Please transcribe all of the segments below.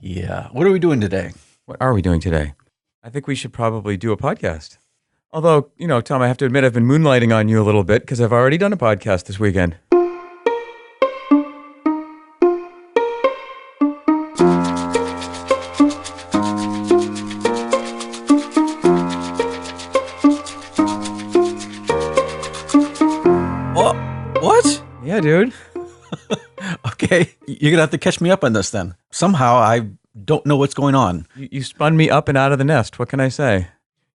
Yeah. What are we doing today? What are we doing today? I think we should probably do a podcast. Although, Tom, I have to admit I've been moonlighting on you a little bit because I've already done a podcast this weekend. What? Yeah, dude. Okay. You're going to have to catch me up on this then. Somehow I don't know what's going on. You spun me up and out of the nest. What can I say?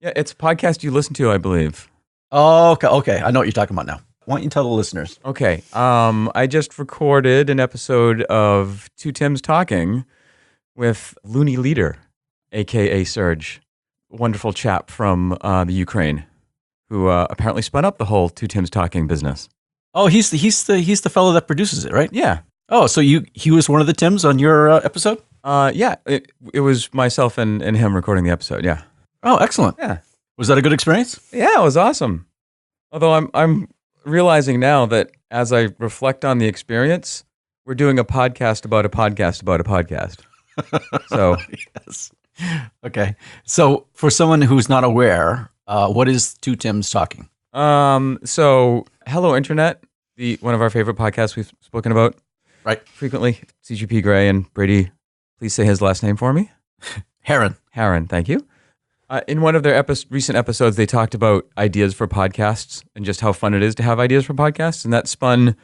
Yeah, it's a podcast you listen to, I believe. Oh, okay. I know what you're talking about now. Why don't you tell the listeners? Okay. I just recorded an episode of Two Tims Talking with Looney Leader, a.k.a. Serge. Wonderful chap from the Ukraine who apparently spun up the whole Two Tims Talking business. Oh, he's the fellow that produces it, right? Yeah. Oh, so he was one of the Tims on your episode? Yeah. It was myself and him recording the episode, yeah. Oh, excellent. Yeah. Was that a good experience? Yeah, it was awesome. Although I'm realizing now that as I reflect on the experience, we're doing a podcast about a podcast about a podcast. So yes. Okay. So for someone who's not aware, what is Two Tims Talking? So Hello Internet, one of our favorite podcasts we've spoken about right frequently. CGP Grey and Brady. Please say his last name for me. Heron, thank you. In one of their recent episodes, they talked about ideas for podcasts and just how fun it is to have ideas for podcasts. And that spun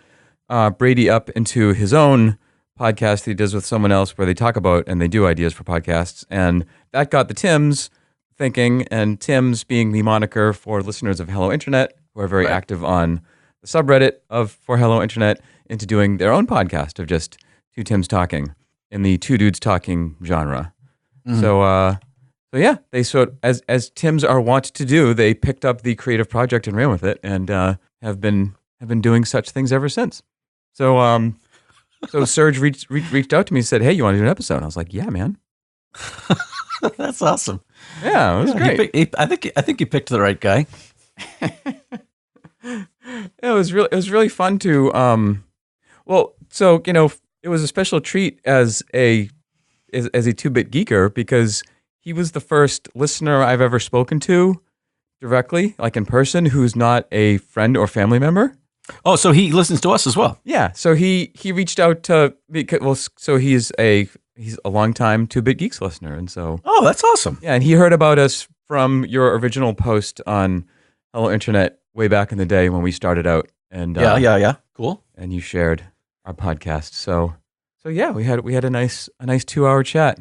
Brady up into his own podcast that he does with someone else where they talk about and they do ideas for podcasts. And that got the Tims thinking, and Tims being the moniker for listeners of Hello Internet, who are very active on the subreddit for Hello Internet, into doing their own podcast of just Two Tims Talking in the Two Dudes Talking genre. Mm-hmm. So yeah, they as Tims are wont to do, they picked up the creative project and ran with it, and have been doing such things ever since. So so Serge reached out to me and said, "Hey, you want to do an episode?" And I was like, "Yeah, man." That's awesome. Yeah, it was great. I think you picked the right guy. It was really fun to so it was a special treat as a 2-bit geeker because he was the first listener I've ever spoken to directly, like in person, who's not a friend or family member. Oh, so he listens to us as well. Yeah, so he reached out to so he's a longtime 2-bit Geeks listener, and so that's awesome. Yeah, and he heard about us from your original post on Hello Internet way back in the day when we started out, and yeah, cool. And you shared our podcast, so yeah, we had a nice 2-hour chat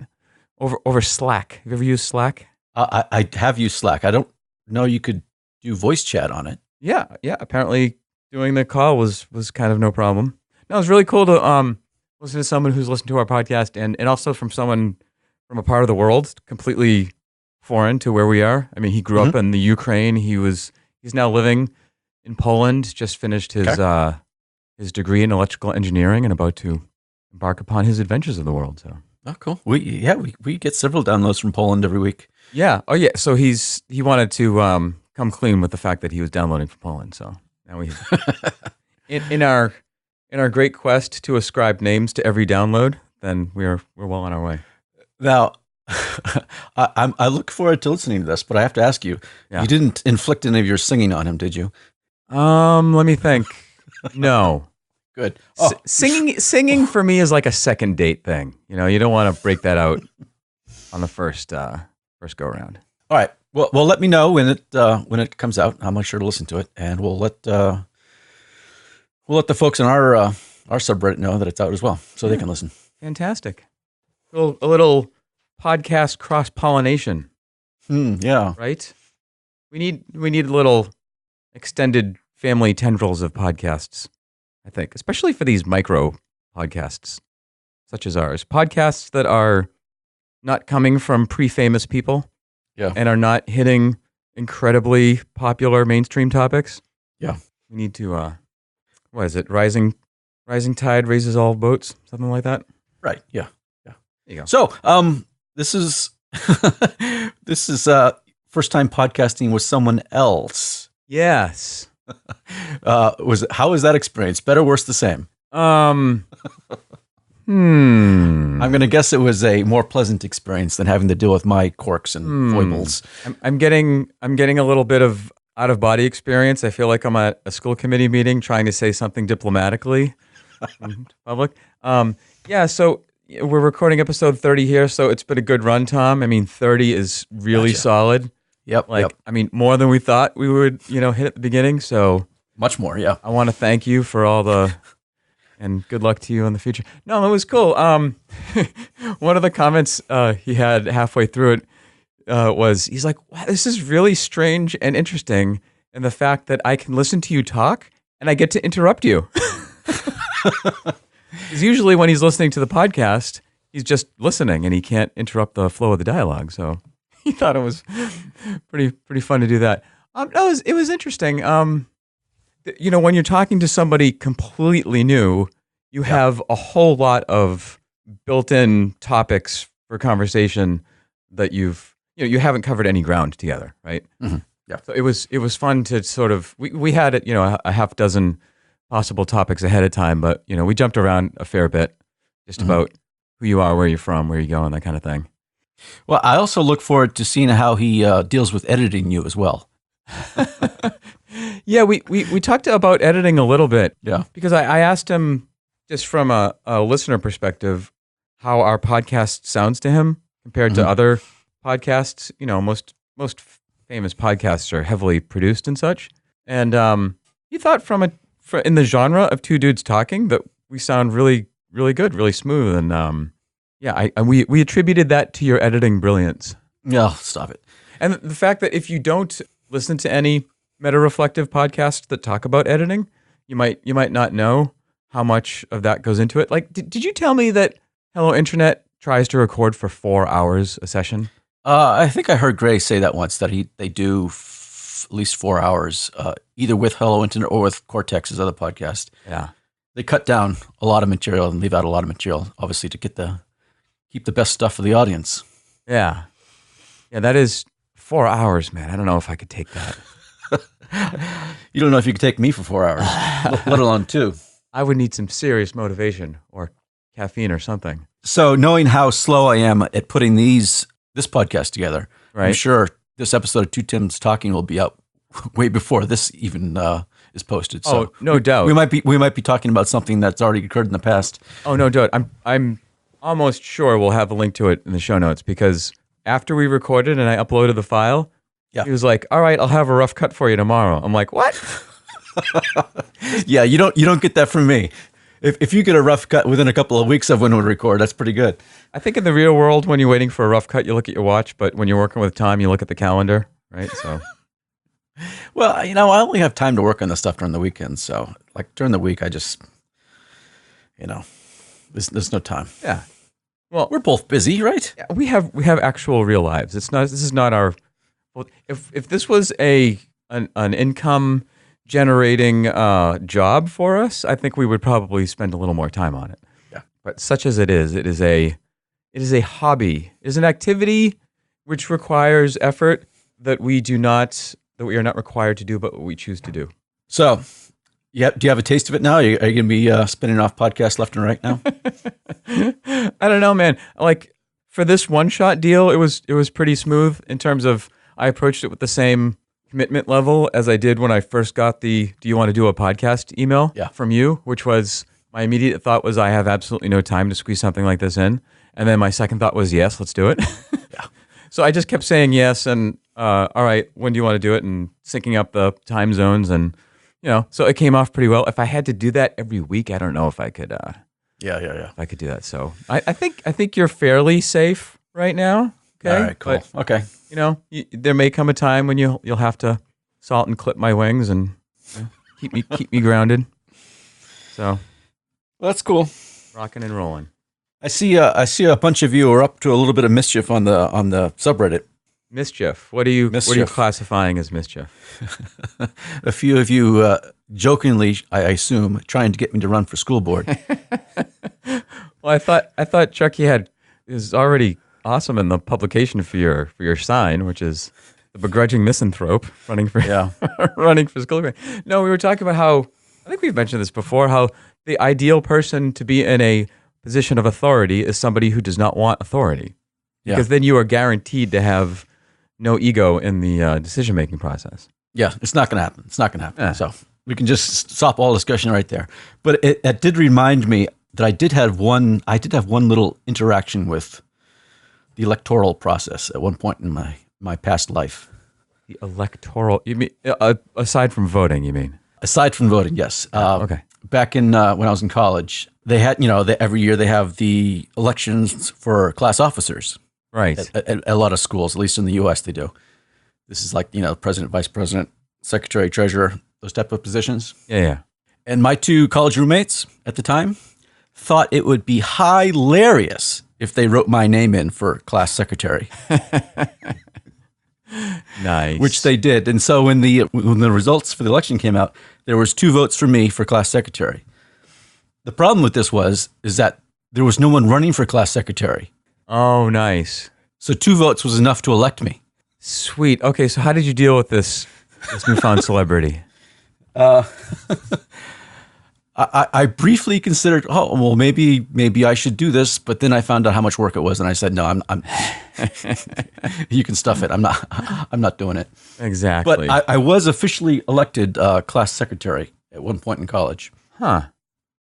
over Slack. Have you ever used Slack? I have used Slack. I don't know you could do voice chat on it. Yeah. Apparently, doing the call was kind of no problem. No, it was really cool to listen to someone who's listened to our podcast, and also from someone from a part of the world completely foreign to where we are. I mean, he grew up in the Ukraine. He's now living in Poland. Just finished his degree in electrical engineering and about to embark upon his adventures of the world. So. Oh, cool. We get several downloads from Poland every week. Yeah. Oh, yeah. So he wanted to come clean with the fact that he was downloading from Poland. So now we in our great quest to ascribe names to every download, then we're well on our way. Now, I look forward to listening to this, but I have to ask you: You didn't inflict any of your singing on him, did you? Let me think. No. Good. Singing for me is like a second date thing. You don't want to break that out on the first go around. All right. Well, let me know when it comes out. I'll make sure to listen to it, and we'll let the folks in our subreddit know that it's out as well, so they can listen. Fantastic. A little podcast cross-pollination. Yeah. Right. We need a little extended family tendrils of podcasts, I think, especially for these micro podcasts such as ours. Podcasts that are not coming from pre-famous people and are not hitting incredibly popular mainstream topics. Yeah. We need to, what is it? Rising tide raises all boats, something like that. Right. Yeah. Yeah. There you go. So, this is first time podcasting with someone else. Yes. How was that experience? Better, worse, the same? I'm going to guess it was a more pleasant experience than having to deal with my quirks and foibles. I'm getting a little bit of out of body experience. I feel like I'm at a school committee meeting trying to say something diplomatically in public. So we're recording episode 30 here, so it's been a good run, Tom. I mean, 30 is really solid. Yep. I mean, more than we thought we would, hit at the beginning. So much more. Yeah. I want to thank you for all the, and good luck to you in the future. No, it was cool. One of the comments he had halfway through it was, he's like, wow, this is really strange and interesting. And the fact that I can listen to you talk and I get to interrupt you. Because usually when he's listening to the podcast, he's just listening and he can't interrupt the flow of the dialogue. So he thought it was pretty fun to do that. It was interesting. When you're talking to somebody completely new, you have a whole lot of built-in topics for conversation that you haven't covered any ground together, right? Mm-hmm. Yeah. So it was fun to sort of we had it, a half dozen possible topics ahead of time, but we jumped around a fair bit just about who you are, where you're from, where you're going, that kind of thing. Well, I also look forward to seeing how he deals with editing you as well. Yeah, we talked about editing a little bit. Yeah. Because I asked him, just from a listener perspective, how our podcast sounds to him compared to other podcasts. Most famous podcasts are heavily produced and such. And he thought in the genre of two dudes talking that we sound really, really good, really smooth. And we attributed that to your editing brilliance. Yeah, stop it. And the fact that if you don't listen to any meta-reflective podcasts that talk about editing, you might not know how much of that goes into it. Like, did you tell me that Hello Internet tries to record for 4 hours a session? I think I heard Gray say that once, that they do at least 4 hours, either with Hello Internet or with Cortex's other podcast. Yeah. They cut down a lot of material and leave out a lot of material, obviously, to keep the best stuff for the audience. Yeah. Yeah, that is 4 hours, man. I don't know if I could take that. You don't know if you could take me for 4 hours, let alone 2. I would need some serious motivation or caffeine or something. So knowing how slow I am at putting this podcast together, right. I'm sure this episode of Two Tims Talking will be up way before this even is posted. So no doubt. We might be talking about something that's already occurred in the past. Oh, no doubt. I'm almost sure we'll have a link to it in the show notes, because after we recorded and I uploaded the file, he was like, all right, I'll have a rough cut for you tomorrow. I'm like, what? Yeah, you don't get that from me. If you get a rough cut within a couple of weeks of when we record, that's pretty good. I think in the real world, when you're waiting for a rough cut, you look at your watch, but when you're working with Tom, you look at the calendar, right? So, well, I only have time to work on this stuff during the weekends. So, like during the week, I just, there's no time. Yeah. Well, we're both busy, right? Yeah, we have actual real lives. This is not our. If this was an income generating job for us, I think we would probably spend a little more time on it. Yeah. But such as it is a hobby. It is an activity which requires effort that we are not required to do, but what we choose to do. So, do you have a taste of it now? Are you going to be spinning off podcasts left and right now? I don't know, man. Like, for this one-shot deal, it was pretty smooth in terms of I approached it with the same commitment level as I did when I first got the "Do you want to do a podcast?" email from you, which was my immediate thought was I have absolutely no time to squeeze something like this in, and then my second thought was yes, let's do it. Yeah. So I just kept saying yes, and all right, when do you want to do it, and syncing up the time zones, and so it came off pretty well. If I had to do that every week, I don't know if I could. Yeah. If I could do that, so I think you're fairly safe right now. Okay. All right. Cool. But, okay. There may come a time when you'll have to salt and clip my wings and keep me grounded. So, well, that's cool. Rocking and rolling. I see a bunch of you are up to a little bit of mischief on the subreddit. Mischief. What are you classifying as mischief? A few of you jokingly, I assume, trying to get me to run for school board. Well, I thought Chucky is already awesome in the publication for your sign, which is the begrudging misanthrope running for school board. No, we were talking about how, I think we've mentioned this before, how the ideal person to be in a position of authority is somebody who does not want authority. Yeah. Because then you are guaranteed to have no ego in the decision-making process. Yeah, it's not going to happen. It's not going to happen. Yeah. So we can just stop all discussion right there. But it did remind me that I did have one little interaction with the electoral process at one point in my past life. The electoral, you mean, aside from voting, you mean? Aside from voting, yes. Okay. Back in when I was in college, they had, every year they have the elections for class officers. Right. At a lot of schools, at least in the U.S., they do. This is like, president, vice president, secretary, treasurer, those type of positions. Yeah. And my two college roommates at the time thought it would be hilarious if they wrote my name in for class secretary. Nice. Which they did. And so when the results for the election came out, there was 2 votes for me for class secretary. The problem with this is that there was no one running for class secretary. Oh, nice. So 2 votes was enough to elect me. Sweet. Okay, so how did you deal with this newfound celebrity? I briefly considered, maybe I should do this, but then I found out how much work it was, and I said, no, I'm you can stuff it. I'm not doing it. Exactly. But I was officially elected class secretary at one point in college. Huh.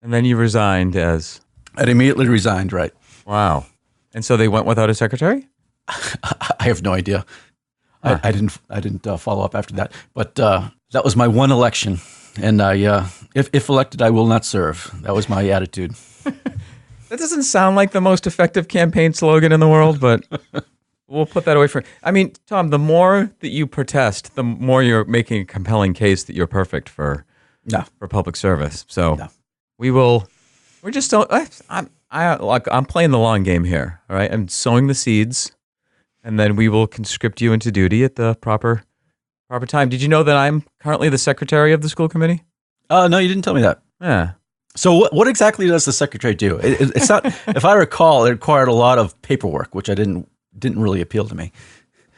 And then you resigned as... I immediately resigned, right? Wow. And so they went without a secretary? I have no idea. Huh. I didn't follow up after that. But that was my one election. And if elected, I will not serve. That was my attitude. That doesn't sound like the most effective campaign slogan in the world, but we'll put that away for... I mean, Tom, the more that you protest, the more you're making a compelling case that you're perfect for public service. So we're just... I'm playing the long game here, all right? I'm sowing the seeds, and then we will conscript you into duty at the proper time. Did you know that I'm currently the secretary of the school committee? No, you didn't tell me that. Yeah. So what exactly does the secretary do? It's not. If I recall, it required a lot of paperwork, which I didn't really appeal to me.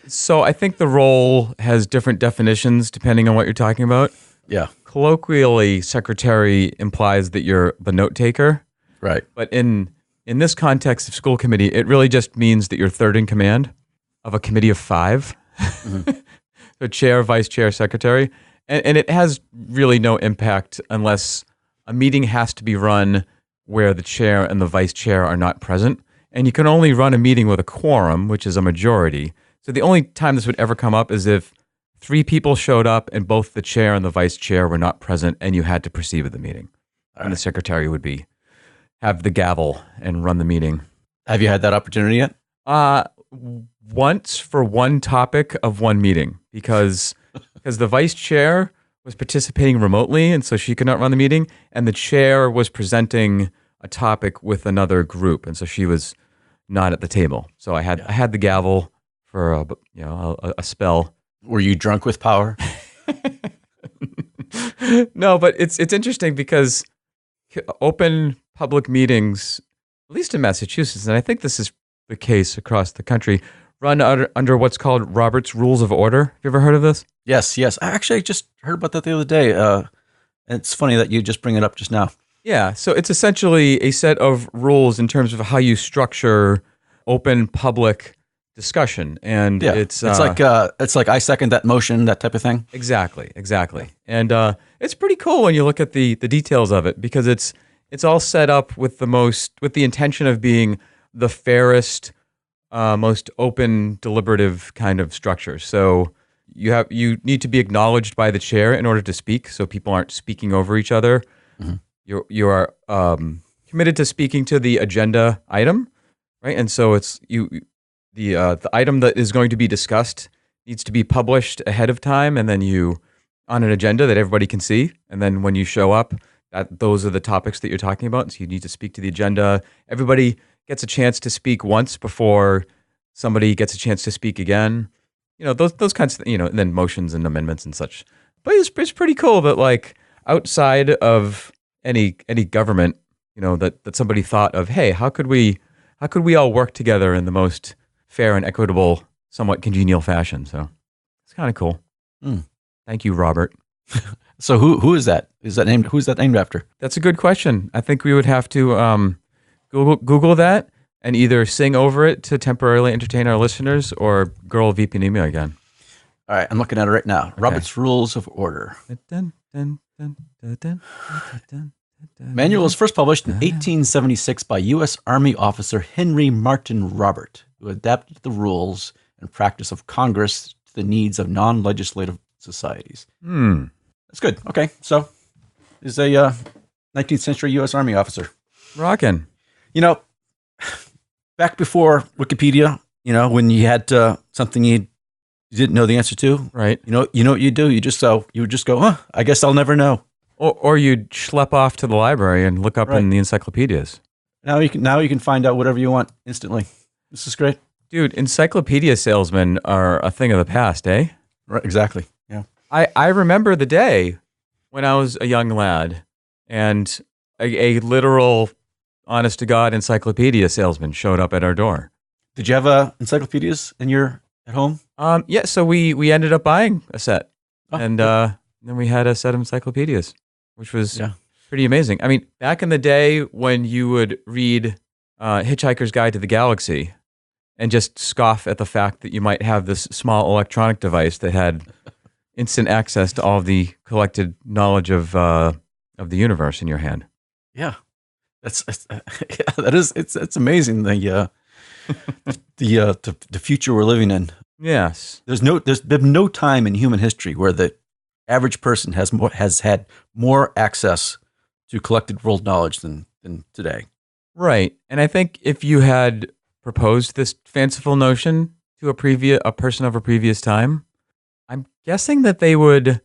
So I think the role has different definitions depending on what you're talking about. Yeah. Colloquially, secretary implies that you're the note taker. Right. But in this context of school committee, it really just means that you're third in command of a committee of 5. Mm-hmm. So chair, vice chair, secretary. And it has really no impact unless a meeting has to be run where the chair and the vice chair are not present. And you can only run a meeting with a quorum, which is a majority. So the only time this would ever come up is if 3 people showed up and both the chair and the vice chair were not present and you had to proceed with the meeting. And the secretary would have the gavel and run the meeting. Have you had that opportunity yet? Once for one topic of one meeting because the vice chair was participating remotely and so she could not run the meeting, and the chair was presenting a topic with another group, and so she was not at the table. So I had the gavel for a spell. Were you drunk with power? No, but it's interesting because open public meetings, at least in Massachusetts, and I think this is the case across the country, run under what's called Robert's Rules of Order. Have you ever heard of this? Yes. I just heard about that the other day. And it's funny that you just bring it up just now. Yeah, so it's essentially a set of rules in terms of how you structure open public discussion, and it's like I second that motion, that type of thing. Exactly, and it's pretty cool when you look at the details of it because it's all set up with the intention of being the fairest, most open, deliberative kind of structure. So you need to be acknowledged by the chair in order to speak, so people aren't speaking over each other. Mm-hmm. You are committed to speaking to the agenda item, right? And so it's the item that is going to be discussed needs to be published ahead of time, and then on an agenda that everybody can see. And then when you show up, those are the topics that you're talking about. So you need to speak to the agenda. Everybody gets a chance to speak once before somebody gets a chance to speak again. Those kinds of, and then motions and amendments and such. But it's pretty cool that like outside of any government, that somebody thought of, hey, how could we all work together in the most fair and equitable, somewhat congenial fashion? So it's kind of cool. Mm. Thank you, Robert. So who is that? Who's that named after? That's a good question. I think we would have to Google that and either sing over it to temporarily entertain our listeners or girl VP me again. All right, I'm looking at it right now. Okay. Robert's Rules of Order. Manual was first published in 1876 by U.S. Army officer Henry Martin Robert, who adapted the rules and practice of Congress to the needs of non-legislative societies. That's good. Okay, so is a 19th century U.S. Army officer. Rockin'. Back before Wikipedia, when you had something you didn't know the answer to, right? You know what you do? You would just go, I guess I'll never know. Or you'd schlep off to the library and look up in the encyclopedias. Now you can find out whatever you want instantly. This is great. Dude, encyclopedia salesmen are a thing of the past, eh? Right, exactly. Yeah. I remember the day when I was a young lad and a literal, honest to God encyclopedia salesman showed up at our door. Did you have encyclopedias at home? Yeah, so we ended up buying a set. And then we had a set of encyclopedias, which was pretty amazing. I mean, back in the day when you would read Hitchhiker's Guide to the Galaxy and just scoff at the fact that you might have this small electronic device that had instant access to all the collected knowledge of the universe in your hand. Yeah, it's amazing the future we're living in. Yes, there's been no time in human history where the average person has had more access to collected world knowledge than today. Right, and I think if you had proposed this fanciful notion to a person of a previous time, I'm guessing that they would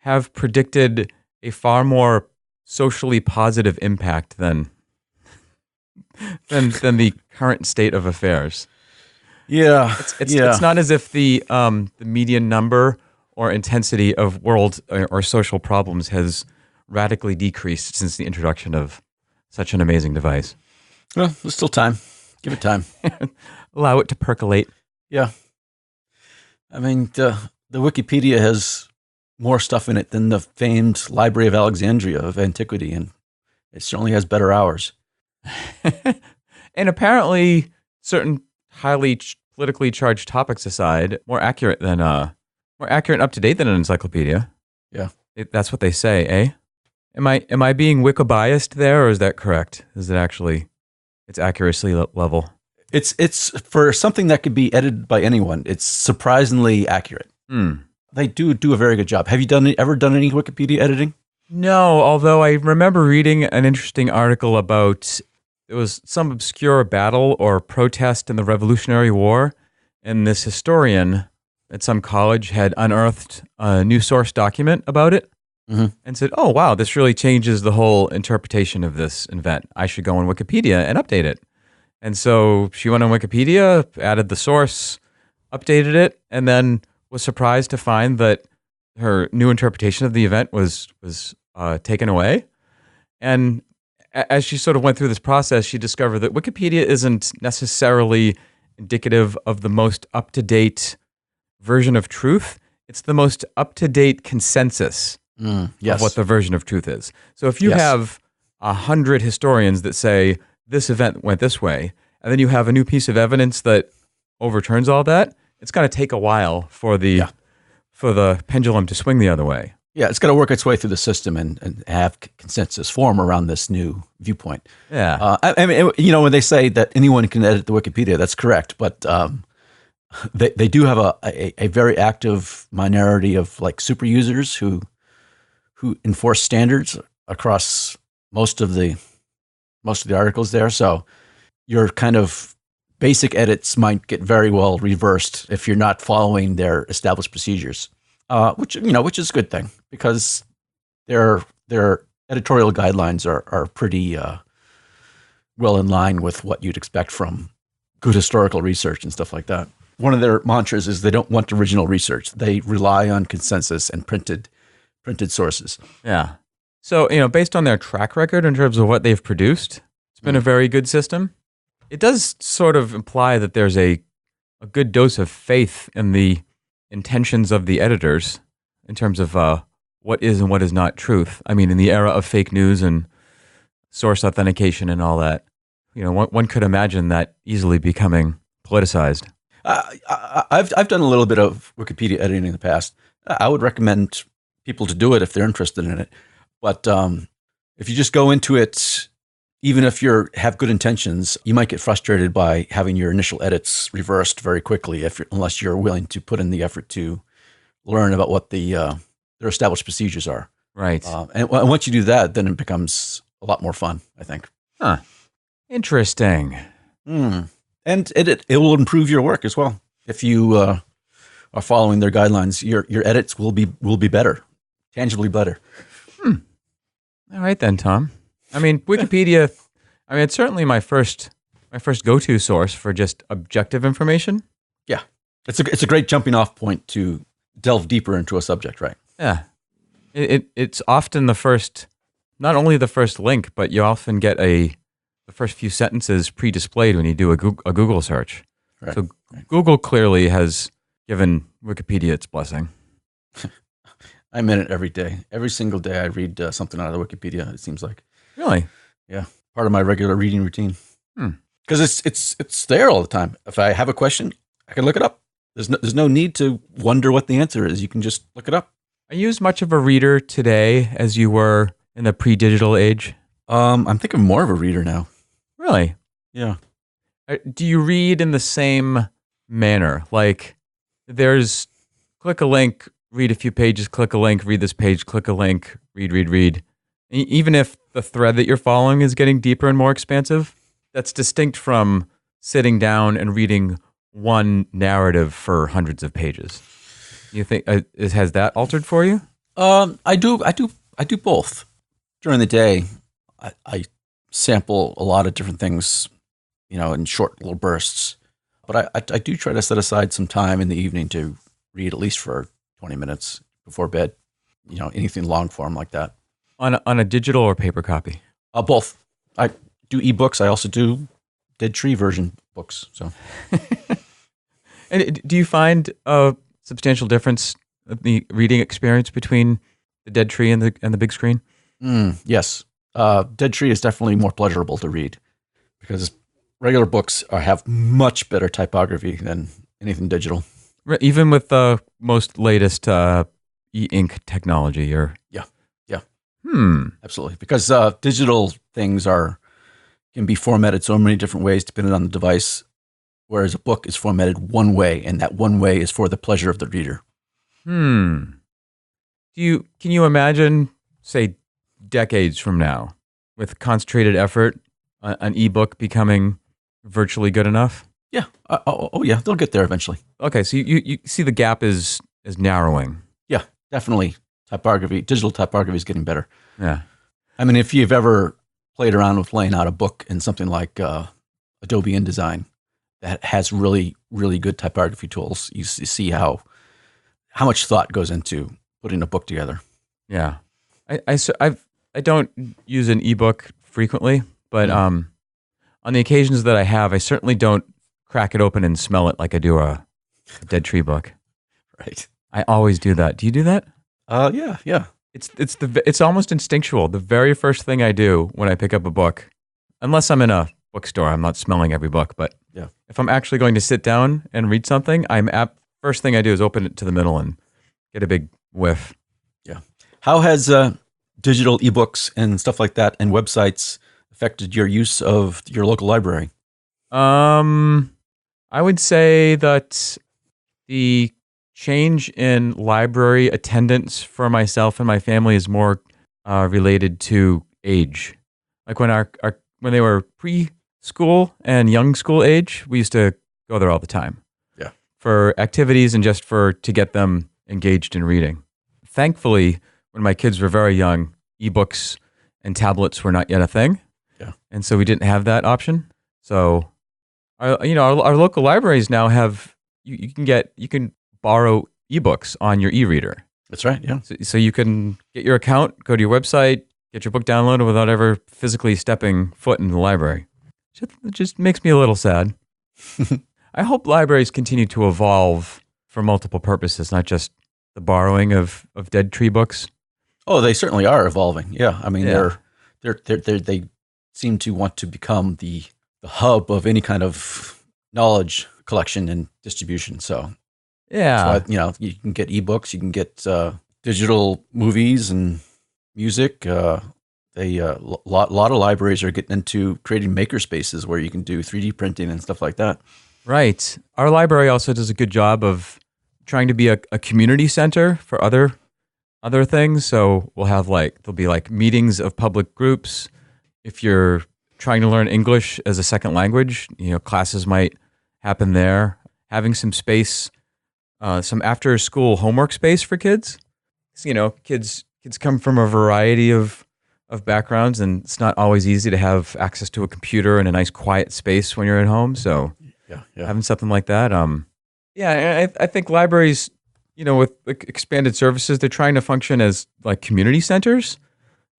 have predicted a far more socially positive impact than the current state of affairs. Yeah, it's not as if the median number or intensity of world or social problems has radically decreased since the introduction of such an amazing device. Well, there's still time. Give it time. Allow it to percolate. Yeah. I mean, the Wikipedia has more stuff in it than the famed Library of Alexandria of antiquity, and it certainly has better hours. And apparently, certain highly politically charged topics aside, more accurate and up to date than an encyclopedia. Yeah, that's what they say, eh? Am I being Wiki-biased there, or is that correct? Is it actually its accuracy level? It's for something that could be edited by anyone. It's surprisingly accurate. They do a very good job. Have you ever done any Wikipedia editing? No, although I remember reading an interesting article about it was some obscure battle or protest in the Revolutionary War, and this historian at some college had unearthed a new source document about it and said, oh, wow, this really changes the whole interpretation of this event. I should go on Wikipedia and update it. And so she went on Wikipedia, added the source, updated it, and then was surprised to find that her new interpretation of the event was taken away. And as she sort of went through this process, she discovered that Wikipedia isn't necessarily indicative of the most up-to-date version of truth. It's the most up-to-date consensus of what the version of truth is. So if you have 100 historians that say this event went this way, and then you have a new piece of evidence that overturns all that, it's going to take a while for the pendulum to swing the other way. Yeah, it's got to work its way through the system and have consensus form around this new viewpoint. Yeah. I mean, when they say that anyone can edit the Wikipedia, that's correct. But they do have a very active minority of like super users who enforce standards across most of the articles there. So your kind of basic edits might get very well reversed if you're not following their established procedures. Which is a good thing because their editorial guidelines are pretty well in line with what you'd expect from good historical research and stuff like that. One of their mantras is they don't want original research. They rely on consensus and printed sources. Yeah. So, based on their track record in terms of what they've produced, it's been a very good system. It does sort of imply that there's a good dose of faith in the intentions of the editors in terms of what is and what is not truth. I mean, in the era of fake news and source authentication and all that, one could imagine that easily becoming politicized. I've done a little bit of Wikipedia editing in the past. I would recommend people to do it if they're interested in it. But if you just go into it, even if you have good intentions, you might get frustrated by having your initial edits reversed very quickly unless you're willing to put in the effort to learn about what their established procedures are. Right. And once you do that, then it becomes a lot more fun, I think. Huh. Interesting. And it will improve your work as well. If you are following their guidelines, your edits will be better, tangibly better. All right then, Tom. I mean, Wikipedia, it's certainly my first go-to source for just objective information. Yeah. It's a great jumping off point to delve deeper into a subject, right? Yeah. It's often not only the first link, but you often get the first few sentences pre-displayed when you do a Google search. Right. So Google clearly has given Wikipedia its blessing. I'm in it every day. Every single day I read something out of the Wikipedia, it seems like. Really? Yeah. Part of my regular reading routine. Because it's there all the time. If I have a question, I can look it up. There's no need to wonder what the answer is. You can just look it up. Are you as much of a reader today as you were in the pre-digital age? I'm thinking more of a reader now. Really? Yeah. Do you read in the same manner? Like, there's click a link, read a few pages, click a link, read this page, click a link, read. Even if the thread that you're following is getting deeper and more expansive, that's distinct from sitting down and reading one narrative for hundreds of pages. You think has that altered for you? I do both. During the day, I sample a lot of different things, in short little bursts. But I do try to set aside some time in the evening to read at least for 20 minutes before bed. Anything long form like that. On a digital or paper copy? Both. I do ebooks. I also do Dead Tree version books. So. And do you find a substantial difference of the reading experience between the Dead Tree and the big screen? Yes. Dead Tree is definitely more pleasurable to read because regular books have much better typography than anything digital. Even with the most latest e-ink technology, or yeah. Absolutely. Because digital things can be formatted so many different ways depending on the device, whereas a book is formatted one way, and that one way is for the pleasure of the reader. Can you imagine, say, decades from now, with concentrated effort, an ebook becoming virtually good enough? Yeah. Yeah. They'll get there eventually. Okay, so you see the gap is narrowing. Yeah, definitely. Digital typography is getting better. Yeah. I mean, if you've ever played around with laying out a book in something like Adobe InDesign that has really, really good typography tools, you see how much thought goes into putting a book together. Yeah. I don't use an ebook frequently, but on the occasions that I have, I certainly don't crack it open and smell it like I do a Dead Tree book. Right. I always do that. Do you do that? Yeah. It's almost instinctual. The very first thing I do when I pick up a book, unless I'm in a bookstore, I'm not smelling every book, but yeah. If I'm actually going to sit down and read something, first thing I do is open it to the middle and get a big whiff. Yeah. How has digital ebooks and stuff like that and websites affected your use of your local library? I would say that the change in library attendance for myself and my family is more related to age. Like when when they were preschool and young school age, we used to go there all the time. Yeah. For activities and just to get them engaged in reading. Thankfully, when my kids were very young, ebooks and tablets were not yet a thing. Yeah. And so we didn't have that option. So our local libraries now have you can borrow ebooks on your e-reader. That's right. Yeah. So you can get your account, go to your website, get your book downloaded without ever physically stepping foot in the library. It just makes me a little sad. I hope libraries continue to evolve for multiple purposes, not just the borrowing of Dead Tree books. Oh, they certainly are evolving. Yeah. I mean, Yeah. they seem to want to become the the hub of any kind of knowledge collection and distribution. So Yeah. that's why, you can get ebooks, you can get digital movies and music. Lot of libraries are getting into creating maker spaces where you can do 3D printing and stuff like that. Right. Our library also does a good job of trying to be a community center for other things. So we'll have there'll be meetings of public groups. If you're trying to learn English as a second language, classes might happen there. Having some space, some after school homework space for kids. So, kids come from a variety of backgrounds, and it's not always easy to have access to a computer and a nice quiet space when you're at home. So Yeah. having something like that. I think libraries, with expanded services, they're trying to function as community centers.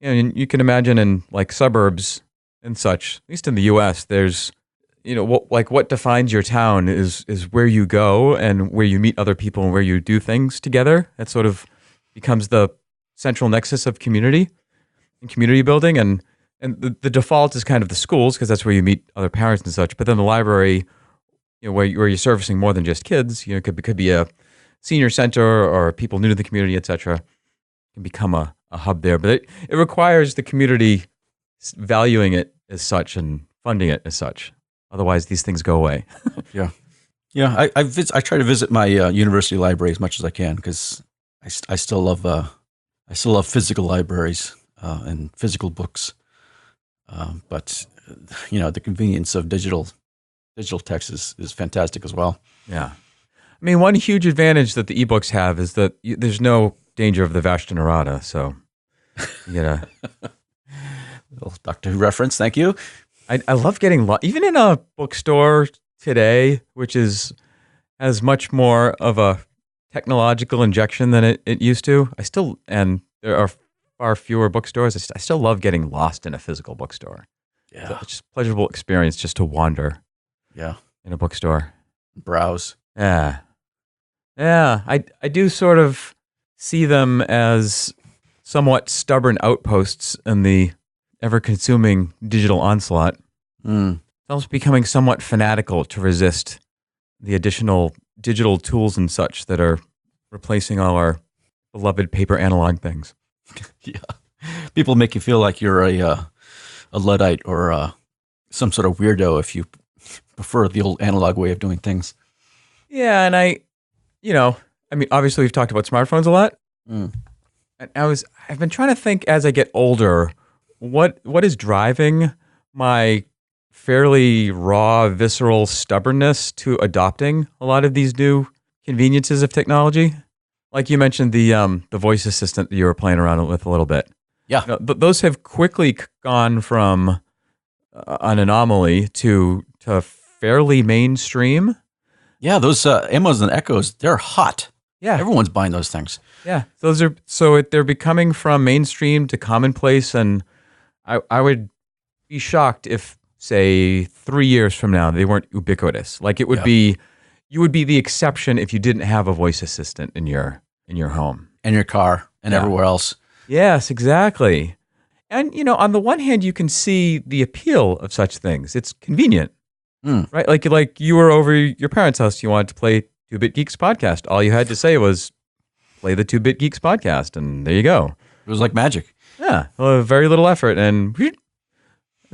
And you can imagine in suburbs and such, at least in the U.S., there's, what defines your town is where you go and where you meet other people and where you do things together. That sort of becomes the central nexus of community and community building. And the default is kind of the schools, because that's where you meet other parents and such. But then the library, where you're servicing more than just kids, could be a senior center or people new to the community, et cetera, can become a hub there. But it requires the community valuing it as such and funding it as such. Otherwise, these things go away. Yeah. I try to visit my university library as much as I can, because I still love physical libraries and physical books. But the convenience of digital text is fantastic as well. Yeah. I mean, one huge advantage that the ebooks have is that there's no danger of the Vashta Narada. So you get a little Doctor Who reference. Thank you. I love getting even in a bookstore today, which has much more of a technological injection than it used to. And there are far fewer bookstores. I still love getting lost in a physical bookstore. Yeah. It's just a pleasurable experience just to wander. Yeah. In a bookstore. Browse. Yeah. Yeah. I do sort of see them as somewhat stubborn outposts in the ever-consuming digital onslaught. It's almost becoming somewhat fanatical to resist the additional digital tools and such that are replacing all our beloved paper analog things. Yeah. People make you feel like you're a Luddite or some sort of weirdo if you prefer the old analog way of doing things. Yeah, and obviously we've talked about smartphones a lot. And I've been trying to think as I get older, what is driving my fairly raw, visceral stubbornness to adopting a lot of these new conveniences of technology. Like you mentioned, the voice assistant that you were playing around with a little bit. Yeah. Those have quickly gone from an anomaly to fairly mainstream. Yeah, those Amazon Echoes, they're hot. Yeah. Everyone's buying those things. Yeah. They're becoming from mainstream to commonplace, and I would be shocked if, say, 3 years from now, they weren't ubiquitous. Like it would be, you would be the exception if you didn't have a voice assistant in your home. And your car and everywhere else. Yes, exactly. And, on the one hand, you can see the appeal of such things. It's convenient, right? Like you were over your parents' house, you wanted to play 2-Bit Geeks podcast. All you had to say was, play the 2-Bit Geeks podcast, and there you go. It was like magic. Yeah, very little effort. And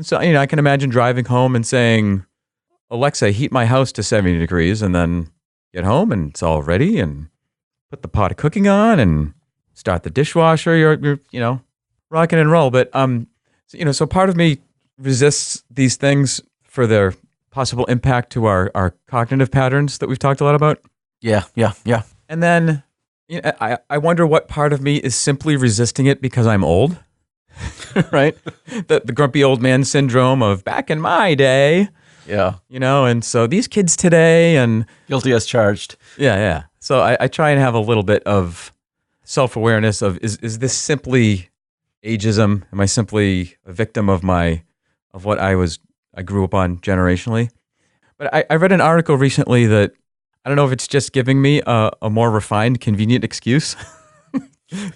so, I can imagine driving home and saying, Alexa, heat my house to 70 degrees, and then get home and it's all ready, and put the pot of cooking on and start the dishwasher. You're rocking and roll. But, so part of me resists these things for their possible impact to our cognitive patterns that we've talked a lot about. Yeah. And then, I wonder what part of me is simply resisting it because I'm old, right? The grumpy old man syndrome of back in my day. Yeah. And so these kids today, and guilty as charged. Yeah. So I try and have a little bit of self-awareness of, is this simply ageism? Am I simply a victim of what I grew up on generationally? But I read an article recently that, I don't know if it's just giving me a more refined, convenient excuse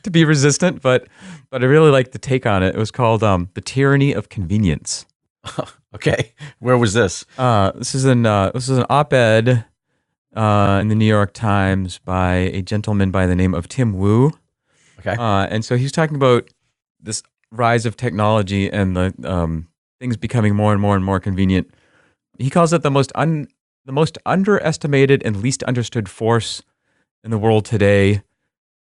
to be resistant, but I really like the take on it. It was called The Tyranny of Convenience. Okay. Where was this? This is an op-ed in the New York Times by a gentleman by the name of Tim Wu. Okay. And so he's talking about this rise of technology and the things becoming more and more and more convenient. He calls it the most underestimated and least understood force in the world today,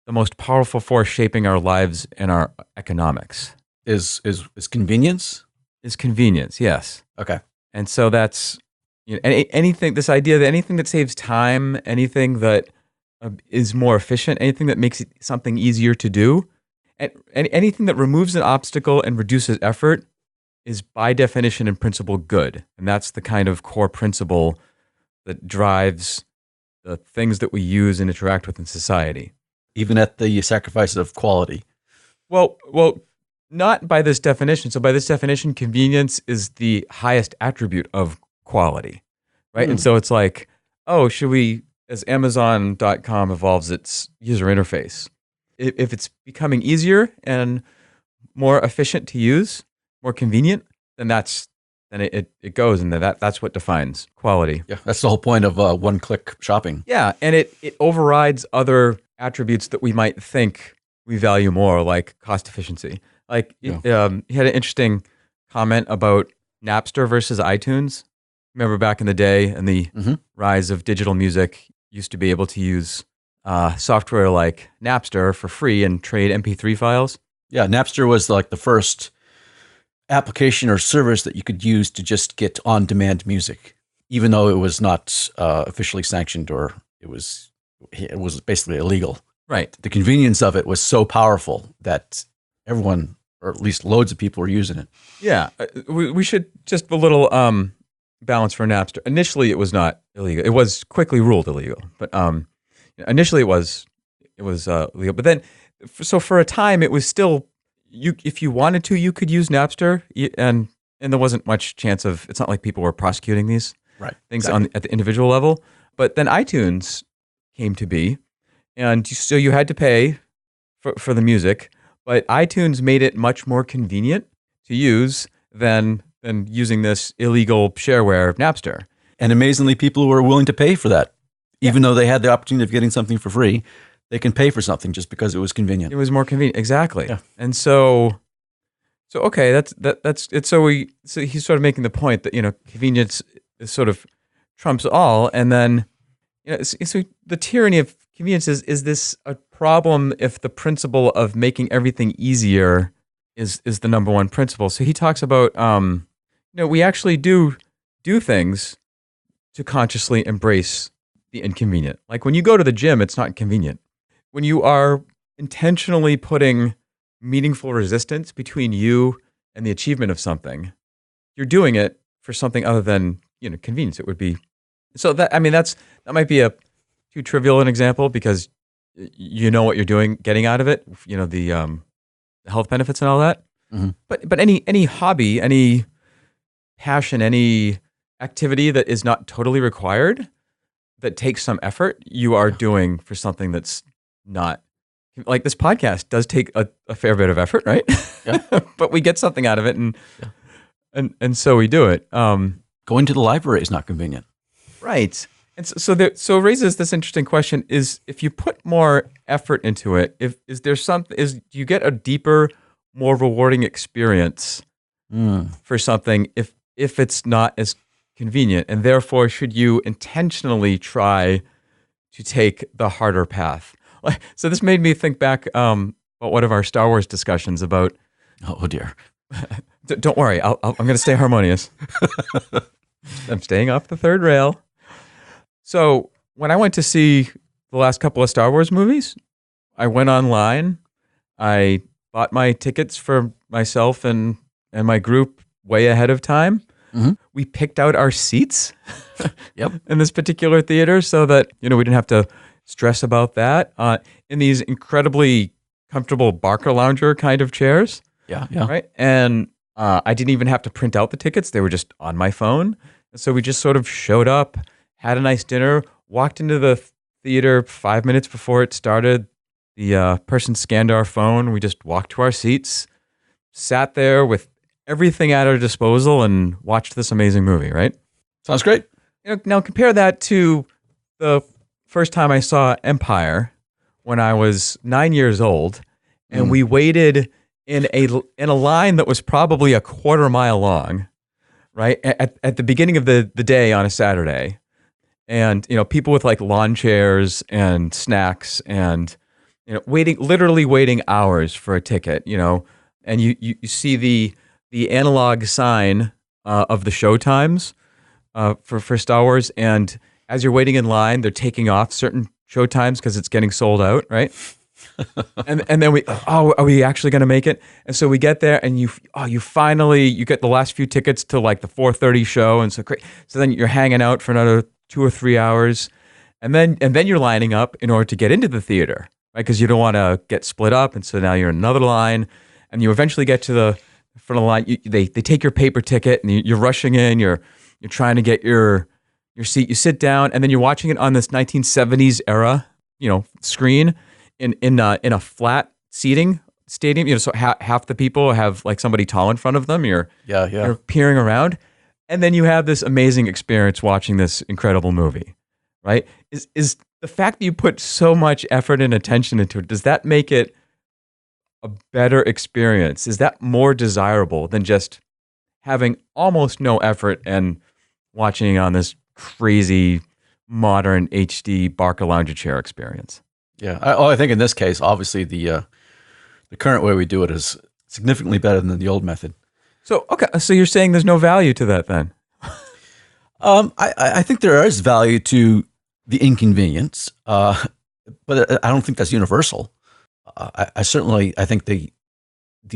the most powerful force shaping our lives and our economics. Is convenience? Is convenience, yes. Okay. And so that's anything. This idea that anything that saves time, anything that is more efficient, anything that makes something easier to do, and anything that removes an obstacle and reduces effort is by definition and principle good. And that's the kind of core principle that drives the things that we use and interact with in society. Even at the sacrifice of quality. Well, not by this definition. So by this definition, convenience is the highest attribute of quality, right? And so it's like, oh, should we, as Amazon.com evolves its user interface, if it's becoming easier and more efficient to use, more convenient, then it goes, and that's what defines quality. Yeah, that's the whole point of one-click shopping. Yeah, and it overrides other attributes that we might think we value more, like cost efficiency. Like he had an interesting comment about Napster versus iTunes. Remember back in the day and the rise of digital music, used to be able to use software like Napster for free and trade MP3 files. Yeah, Napster was like the first application or service that you could use to just get on-demand music, even though it was not officially sanctioned, or it was basically illegal. Right. The convenience of it was so powerful that everyone, or at least loads of people, were using it. Yeah, we should just a little balance for Napster. Initially, it was not illegal. It was quickly ruled illegal, but initially it was legal. But then, so for a time, it was still if you wanted to, you could use Napster, and there wasn't much chance of. It's not like people were prosecuting these things at the individual level. But then iTunes came to be, and so you had to pay for the music. But iTunes made it much more convenient to use than using this illegal shareware of Napster. And amazingly, people were willing to pay for that. Even though they had the opportunity of getting something for free, they can pay for something just because it was convenient. It was more convenient, exactly. Yeah. And so okay, that's it. So he's sort of making the point that convenience is sort of trumps all, and then so the tyranny of convenience is this a problem if the principle of making everything easier is the number one principle. So he talks about we actually do things to consciously embrace the inconvenient. Like when you go to the gym, it's not convenient. When you are intentionally putting meaningful resistance between you and the achievement of something, you're doing it for something other than convenience. It would be that might be a too trivial an example because you know what you're doing, getting out of it. The health benefits and all that. Mm-hmm. But any hobby, any passion, any activity that is not totally required, that takes some effort, you are doing for something that's not, like this podcast does take a fair bit of effort, right? Yeah. But we get something out of it, and so we do it. Going to the library is not convenient, right? And so it raises this interesting question: is if you put more effort into it, do you get a deeper, more rewarding experience for something if it's not as convenient, and therefore should you intentionally try to take the harder path? So this made me think back about one of our Star Wars discussions about. Oh dear! Don't worry, I'm going to stay harmonious. I'm staying off the third rail. So when I went to see the last couple of Star Wars movies, I went online. I bought my tickets for myself and my group way ahead of time. Mm-hmm. We picked out our seats in this particular theater so that we didn't have to stress about that. In these incredibly comfortable Barker Lounger kind of chairs. Yeah. Right? And I didn't even have to print out the tickets. They were just on my phone. And so we just sort of showed up, had a nice dinner, walked into the theater 5 minutes before it started. The person scanned our phone. We just walked to our seats, sat there with everything at our disposal and watched this amazing movie, right? Sounds great. Now compare that to the first time I saw Empire when I was 9 years old, and we waited in a line that was probably a quarter mile long, right? At the beginning of the day on a Saturday. And, people with like lawn chairs and snacks and, literally waiting hours for a ticket, and you see the analog sign of the show times for Star Wars. And as you're waiting in line, they're taking off certain show times because it's getting sold out, right? and then are we actually going to make it? And so we get there, and you finally get the last few tickets to like the 4:30 show, and so then you're hanging out for another 2 or 3 hours, and then you're lining up in order to get into the theater, right? Because you don't want to get split up, and so now you're in another line, and you eventually get to the front of the line. They take your paper ticket, and you're rushing in. You're trying to get your seat. You sit down, and then you're watching it on this 1970s era, screen in a flat seating stadium. So half the people have like somebody tall in front of them. You're peering around. And then you have this amazing experience watching this incredible movie, right? Is the fact that you put so much effort and attention into it, does that make it a better experience? Is that more desirable than just having almost no effort and watching on this crazy modern HD Barca lounger chair experience? Yeah. I think in this case, obviously the current way we do it is significantly better than the old method. So, okay, so you're saying there's no value to that then? I think there is value to the inconvenience, but I don't think that's universal. I think the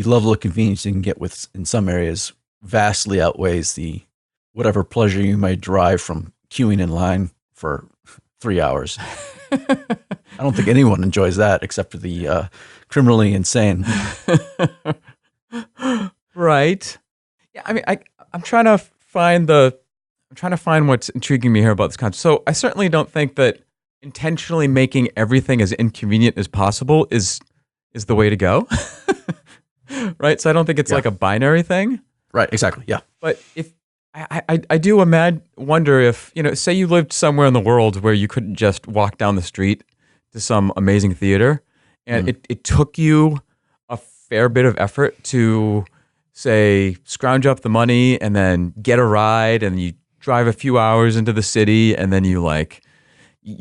level of convenience you can get with in some areas vastly outweighs the whatever pleasure you may derive from queuing in line for 3 hours. I don't think anyone enjoys that except for the criminally insane. Right. Yeah. I mean, I'm trying to find what's intriguing me here about this concept. So I certainly don't think that intentionally making everything as inconvenient as possible is the way to go. Right. So I don't think it's like a binary thing. Right. Exactly. Yeah. But if I do wonder if, say you lived somewhere in the world where you couldn't just walk down the street to some amazing theater, and it took you a fair bit of effort to, say, scrounge up the money and then get a ride, and you drive a few hours into the city, and then you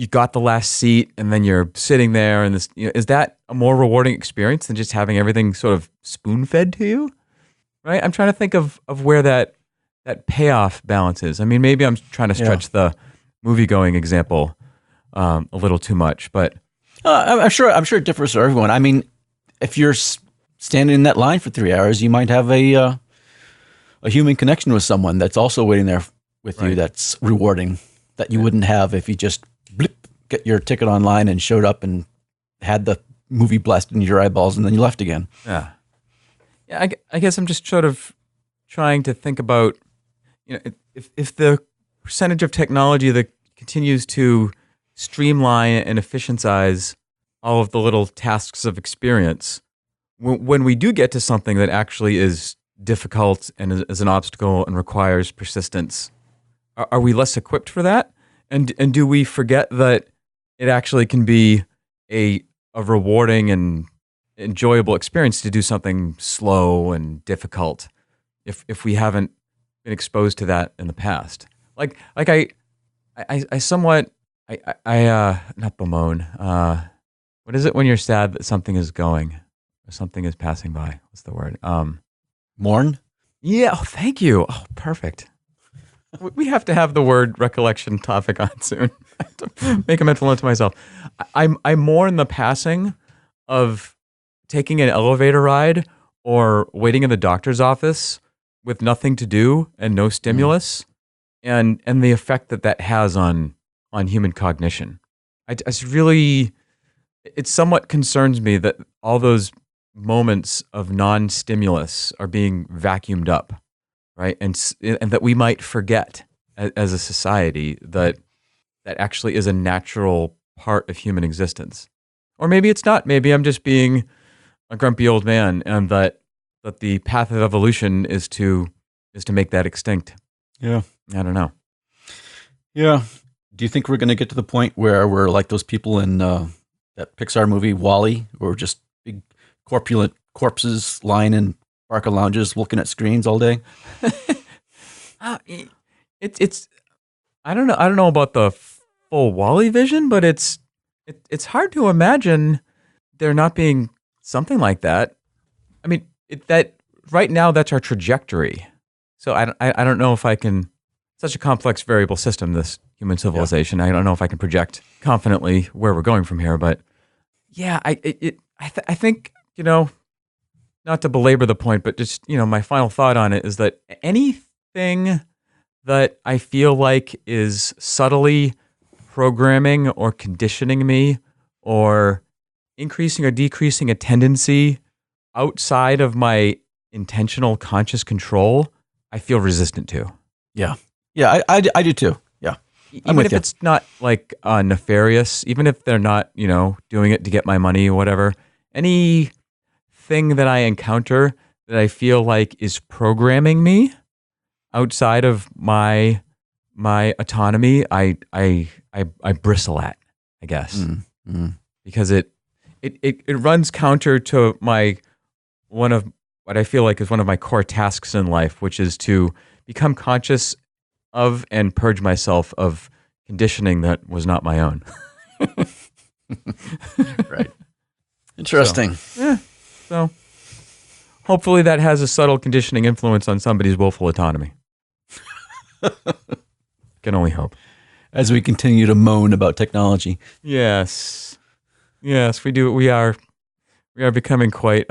got the last seat, and then you're sitting there, and this, is that a more rewarding experience than just having everything sort of spoon-fed to you? Right? I'm trying to think of where that payoff balance is. I mean, maybe I'm trying to stretch the movie-going example a little too much, but I'm sure it differs for everyone. I mean, if you're standing in that line for 3 hours, you might have a human connection with someone that's also waiting there with you. That's rewarding, that you wouldn't have if you just get your ticket online and showed up and had the movie blasted into your eyeballs and then you left again. Yeah. I guess I'm just sort of trying to think about, if the percentage of technology that continues to streamline and efficientize all of the little tasks of experience, when we do get to something that actually is difficult and is an obstacle and requires persistence, are we less equipped for that? And do we forget that it actually can be a rewarding and enjoyable experience to do something slow and difficult if we haven't been exposed to that in the past? Like I somewhat not bemoan. What is it when you're sad that something is going or something is passing by? What's the word? Mourn? Yeah. Oh, thank you. Oh, perfect. We have to have the word recollection topic on soon. I have to make a mental note to myself. I mourn the passing of taking an elevator ride or waiting in the doctor's office with nothing to do and no stimulus, and the effect that has on human cognition. It somewhat concerns me that all those moments of non-stimulus are being vacuumed up, right? And that we might forget as a society that actually is a natural part of human existence. Or maybe it's not. Maybe I'm just being a grumpy old man, and that the path of evolution is to make that extinct. Yeah. I don't know. Yeah. Do you think we're going to get to the point where we're like those people in that Pixar movie WALL-E, where just big corpulent corpses lying in park lounges looking at screens all day? It's I don't know. I don't know about the full WALL-E vision, but it's hard to imagine there not being something like that. I mean, that right now that's our trajectory. So I don't know if I can. Such a complex variable system, this human civilization. Yeah. I don't know if I can project confidently where we're going from here. But yeah, I think, not to belabor the point, but just, my final thought on it is that anything that I feel like is subtly programming or conditioning me or increasing or decreasing a tendency outside of my intentional conscious control, I feel resistant to. Yeah. Yeah, I do too. Yeah. Even if it's not like nefarious, even if they're not, doing it to get my money or whatever, anything that I encounter that I feel like is programming me outside of my autonomy, I bristle at, I guess. Because it runs counter to one of what I feel like is one of my core tasks in life, which is to become conscious of and purge myself of conditioning that was not my own. Right. Interesting. So hopefully that has a subtle conditioning influence on somebody's willful autonomy. Can only hope. As we continue to moan about technology. Yes, we do. We are becoming quite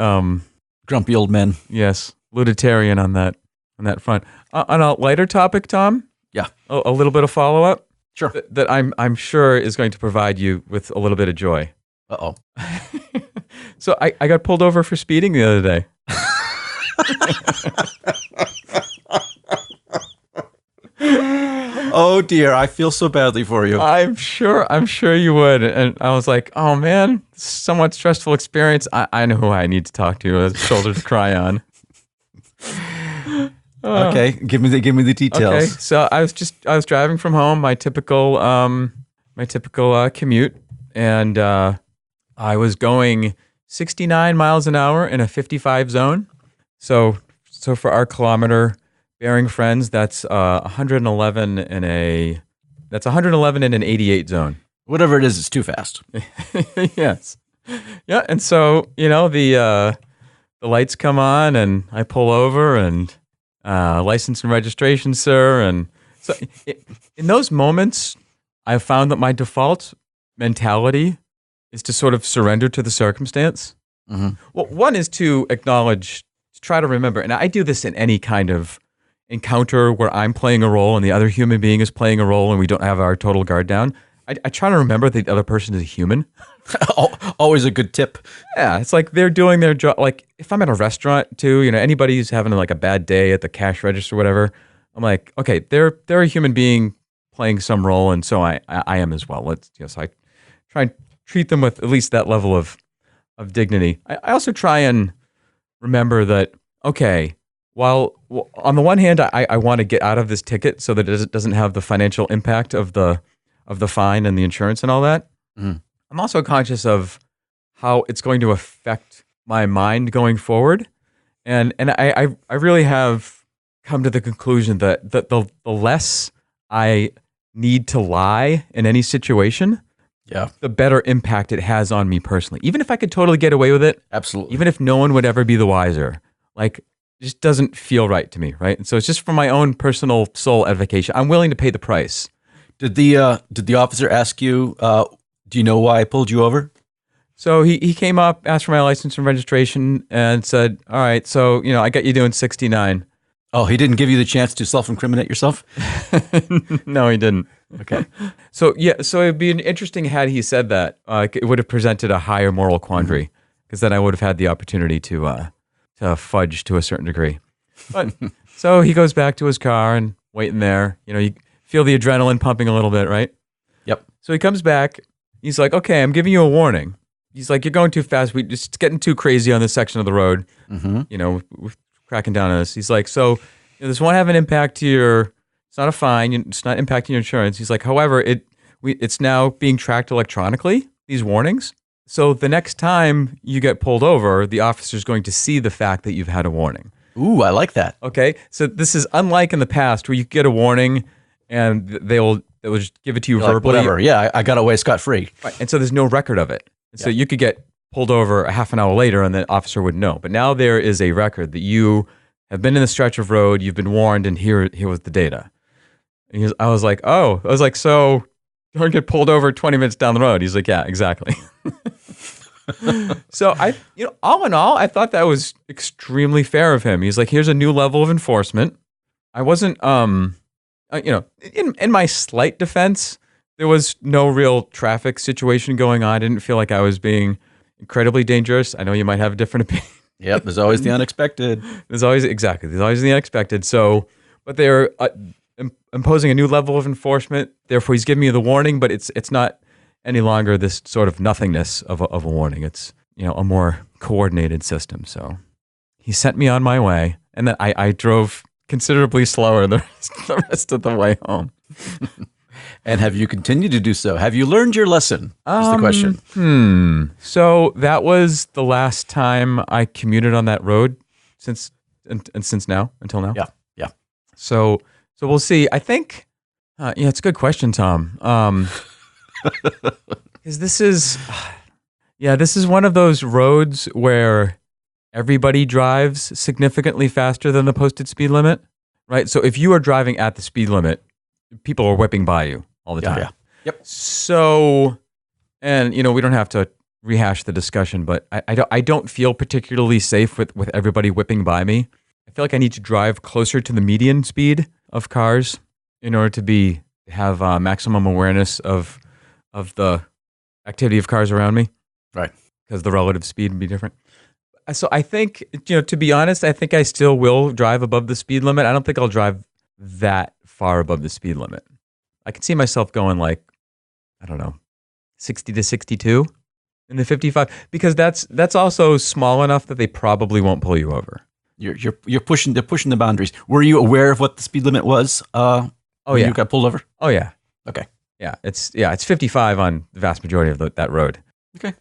grumpy old men. Yes, luditarian on that front. On a lighter topic, Tom. Yeah, a little bit of follow up. Sure. That I'm sure is going to provide you with a little bit of joy. Uh-oh. So I got pulled over for speeding the other day. Oh dear, I feel so badly for you. I'm sure you would. And I was like, oh man, somewhat stressful experience. I know who I need to talk to. A shoulder to cry on. Okay, give me the details. Okay, so I was driving from home, my typical commute, and I was going 69 miles an hour in a 55 zone. So for our kilometer bearing friends, that's 111 in an 88 zone. Whatever it is, it's too fast. Yes. Yeah, and so, the lights come on and I pull over and license and registration, sir. And so in those moments, I've found that my default mentality is to sort of surrender to the circumstance. Mm-hmm. Well, one is to acknowledge, to try to remember, and I do this in any kind of encounter where I'm playing a role and the other human being is playing a role and we don't have our total guard down. I try to remember that the other person is a human. Always a good tip. Yeah, it's like they're doing their job. Like if I'm at a restaurant too, anybody who's having like a bad day at the cash register or whatever, I'm like, okay, they're a human being playing some role, and so I am as well. I try and treat them with at least that level of dignity. I also try and remember that, okay, while on the one hand, I want to get out of this ticket so that it doesn't have the financial impact of the fine and the insurance and all that. Mm. I'm also conscious of how it's going to affect my mind going forward. And I really have come to the conclusion that the less I need to lie in any situation, the better impact it has on me personally. Even if I could totally get away with it. Absolutely. Even if no one would ever be the wiser. Like, it just doesn't feel right to me, right? And so it's just for my own personal soul edification. I'm willing to pay the price. Did the officer ask you, do you know why I pulled you over? So he came up, asked for my license and registration, and said, all right, so, I got you doing 69. Oh, he didn't give you the chance to self-incriminate yourself? No, he didn't. Okay. So it'd be interesting had he said that. It would have presented a higher moral quandary, because then I would have had the opportunity to fudge to a certain degree. But so he goes back to his car and waiting there. You feel the adrenaline pumping a little bit, right? Yep. So he comes back. He's like, okay, I'm giving you a warning. he's like, you're going too fast. We just getting too crazy on this section of the road. Mm-hmm. You know, we're cracking down on this. He's like, so this won't have an impact to your. It's not a fine. It's not impacting your insurance. He's like, however, it's now being tracked electronically. These warnings. So the next time you get pulled over, the officer's going to see the fact that you've had a warning. Ooh, I like that. Okay, so this is unlike in the past where you get a warning and they will just give it to you You're verbally. like, whatever. Yeah, I got away scot-free. Right. And so there's no record of it. And so you could get pulled over a half an hour later and the officer would know. But now there is a record that you have been in the stretch of road, you've been warned, and here was the data. And I was like, so don't get pulled over 20 minutes down the road. He's like, yeah, exactly. So all in all, I thought that was extremely fair of him. He's like, here's a new level of enforcement. I wasn't, in my slight defense, there was no real traffic situation going on. I didn't feel like I was being incredibly dangerous. I know you might have a different opinion. Yep, there's always the unexpected. There's always the unexpected. So, but they're imposing a new level of enforcement. Therefore, he's giving me the warning, but it's not any longer this sort of nothingness of a warning. It's, a more coordinated system. So he sent me on my way, and then I drove considerably slower the rest of the way home. And have you continued to do so? Have you learned your lesson? Is the question. So that was the last time I commuted on that road since now, until now. Yeah. So we'll see. I think, it's a good question, Tom. Because this is one of those roads where everybody drives significantly faster than the posted speed limit, right? So if you are driving at the speed limit, people are whipping by you all the time. Yeah. Yep. So, and we don't have to rehash the discussion, but I don't feel particularly safe with everybody whipping by me. I feel like I need to drive closer to the median speed of cars in order to have maximum awareness of the activity of cars around me. Right. Because the relative speed would be different. So I think, to be honest, I think I still will drive above the speed limit. I don't think I'll drive that far above the speed limit. I can see myself going 60 to 62 in the 55, because that's also small enough that they probably won't pull you over. They're pushing the boundaries. Were you aware of what the speed limit was? When you got pulled over? Oh yeah. Okay. Yeah, it's 55 on the vast majority of that road. Okay.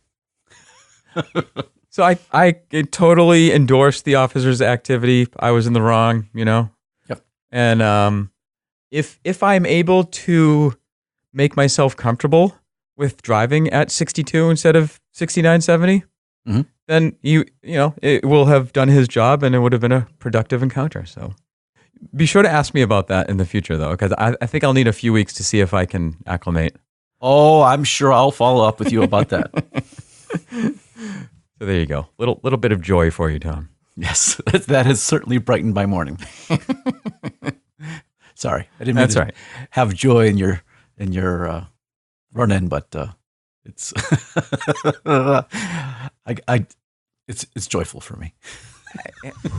So I totally endorsed the officer's activity. I was in the wrong, Yep. And if I'm able to make myself comfortable with driving at 62 instead of 69, 70, then it will have done his job and it would have been a productive encounter. So be sure to ask me about that in the future, though, because I think I'll need a few weeks to see if I can acclimate. Oh, I'm sure I'll follow up with you about that. So there you go. Little bit of joy for you, Tom. Yes, that has certainly brightened my morning. Sorry, I didn't mean to have joy in your run-in, but it's it's joyful for me.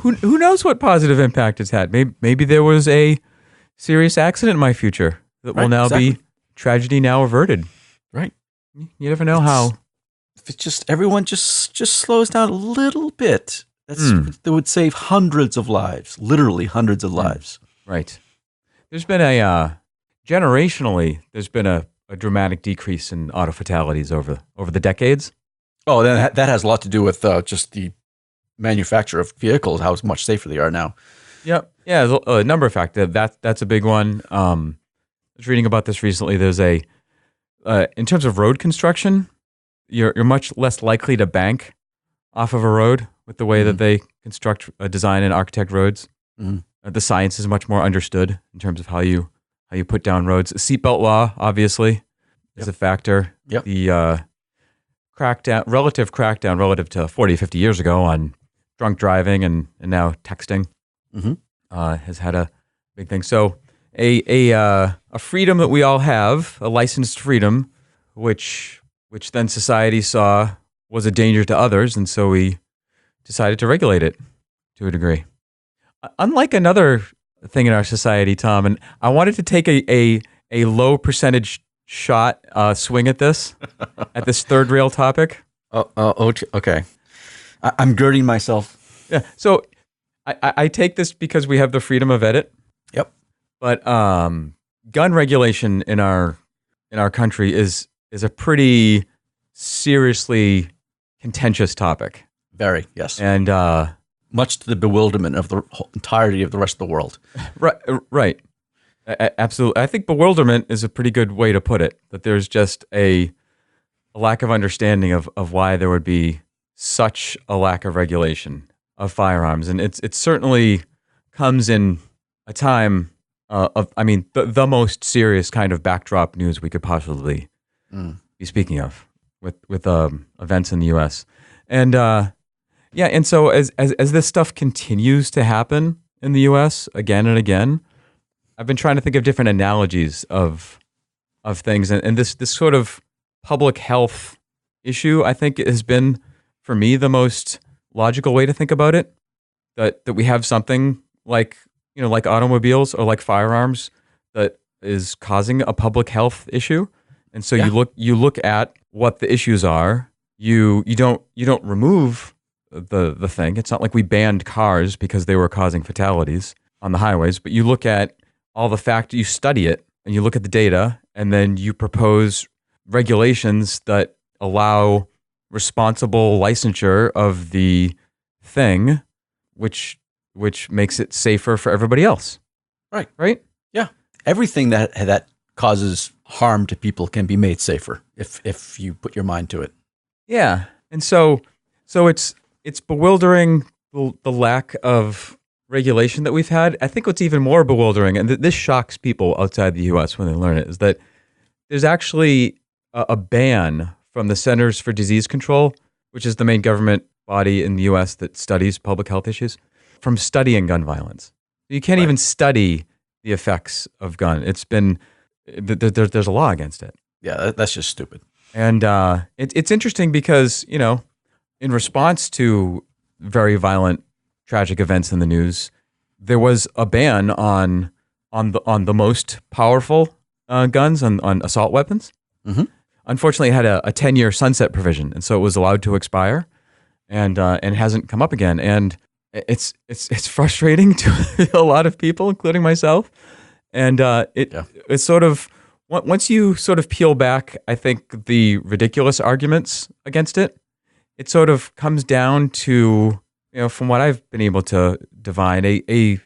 Who knows what positive impact it's had? Maybe there was a serious accident in my future that will now be tragedy now averted. Right. You never know how. If it's just everyone just slows down a little bit, that would save hundreds of lives, literally hundreds of lives. Right. There's been generationally, there's been a dramatic decrease in auto fatalities over the decades. Oh, that has a lot to do with just the manufacture of vehicles, how much safer they are now. Yep. Yeah, there's a number of factors. That's a big one. I was reading about this recently. There's in terms of road construction, you're much less likely to bank off of a road with the way that they construct, design, and architect roads. The science is much more understood in terms of how you put down roads. Seatbelt law, obviously, is a factor. Yep. The relative crackdown relative to 40, 50 years ago on drunk driving and now texting has had a big thing. So a freedom that we all have, a licensed freedom, which then society saw was a danger to others, and so we decided to regulate it to a degree. Unlike another thing in our society, Tom, and I wanted to take a low percentage swing at this third rail topic. Okay. I'm girding myself. Yeah. So I take this because we have the freedom of edit, Yep. but gun regulation in our country is a pretty seriously contentious topic. Very, yes. And much to the bewilderment of the whole entirety of the rest of the world. right. Absolutely. I think bewilderment is a pretty good way to put it, that there's just a lack of understanding of why there would be such a lack of regulation of firearms. And it certainly comes in a time the most serious kind of backdrop news we could possibly be speaking of with events in the U.S. And and so as this stuff continues to happen in the U.S. again and again, I've been trying to think of different analogies of things, and this sort of public health issue, I think, has been for me the most logical way to think about it. That we have something like automobiles or like firearms that is causing a public health issue, and so you look at what the issues are. You don't remove the thing. It's not like we banned cars because they were causing fatalities on the highways, but you look at all the factors, you study it, and you look at the data, and then you propose regulations that allow responsible licensure of the thing, which makes it safer for everybody else. Right? Yeah. Everything that causes harm to people can be made safer if you put your mind to it. Yeah. And so it's bewildering, the lack of regulation that we've had. I think what's even more bewildering, and this shocks people outside the U.S. when they learn it, is that there's actually a ban from the Centers for Disease Control, which is the main government body in the U.S. that studies public health issues, from studying gun violence. You can't even study the effects of gun. It's been there's a law against it. Yeah, that's just stupid. And it's interesting because, in response to very violent, tragic events in the news, there was a ban on the most powerful guns, on assault weapons. Mm-hmm. Unfortunately, it had a 10-year sunset provision, and so it was allowed to expire, and hasn't come up again. And it's frustrating to a lot of people, including myself. And it's sort of, once you sort of peel back, I think, the ridiculous arguments against it, it sort of comes down to, from what I've been able to divine, a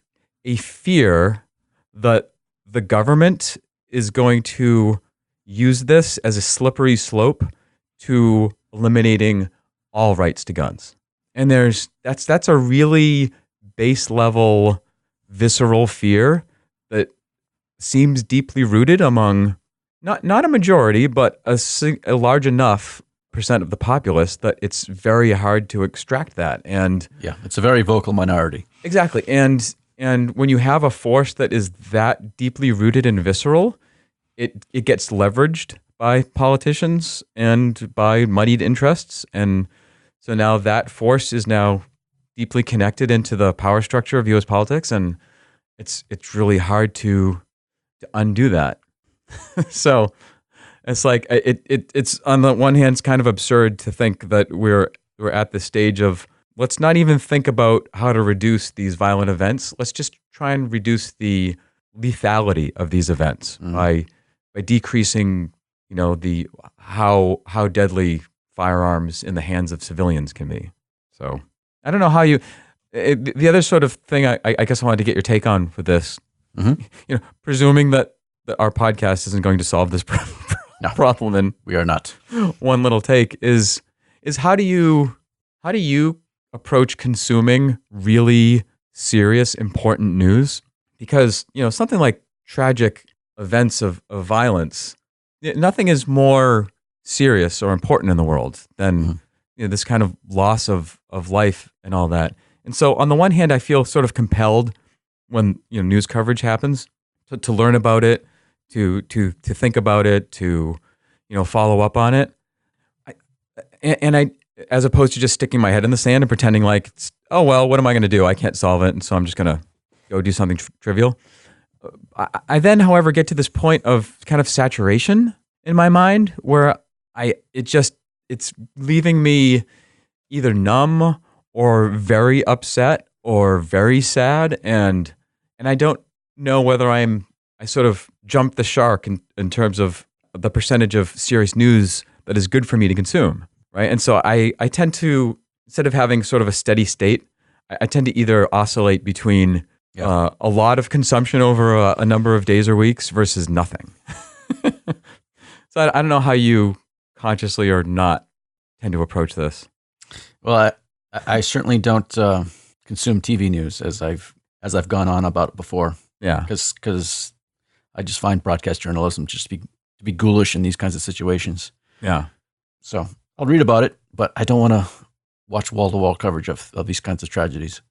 fear that the government is going to use this as a slippery slope to eliminating all rights to guns. And that's a really base level, visceral fear that seems deeply rooted among not a majority, but a large enough percent of the populace that it's very hard to extract that. And yeah, it's a very vocal minority. Exactly. And when you have a force that is that deeply rooted and visceral, it gets leveraged by politicians and by moneyed interests. And so now that force is now deeply connected into the power structure of U.S. politics, and it's really hard to undo that. So it's like it's on the one hand, it's kind of absurd to think that we're at the stage of, let's not even think about how to reduce these violent events. Let's just try and reduce the lethality of these events by decreasing, the how deadly firearms in the hands of civilians can be. So I don't know how the other sort of thing I guess I wanted to get your take on with this, presuming that our podcast isn't going to solve this problem, and we are not. One little take is how do you approach consuming really serious, important news? Because something like tragic events of violence, nothing is more serious or important in the world than this kind of loss of life and all that. And so on the one hand, I feel sort of compelled when news coverage happens to learn about it, to think about it, to follow up on it. I as opposed to just sticking my head in the sand and pretending like, oh well, what am I going to do? I can't solve it, and so I'm just going to go do something trivial. I then, however, get to this point of kind of saturation in my mind where it it's leaving me either numb or very upset or very sad, and I don't know whether I sort of jumped the shark in terms of the percentage of serious news that is good for me to consume, right? And so I tend to, instead of having sort of a steady state, I tend to either oscillate between a lot of consumption over a number of days or weeks versus nothing. So I don't know how you consciously or not tend to approach this. Well, I certainly don't consume TV news as I've gone on about it before. Yeah, because I just find broadcast journalism just to be ghoulish in these kinds of situations. yeah. So I'll read about it, but I don't want to watch wall-to-wall coverage of these kinds of tragedies.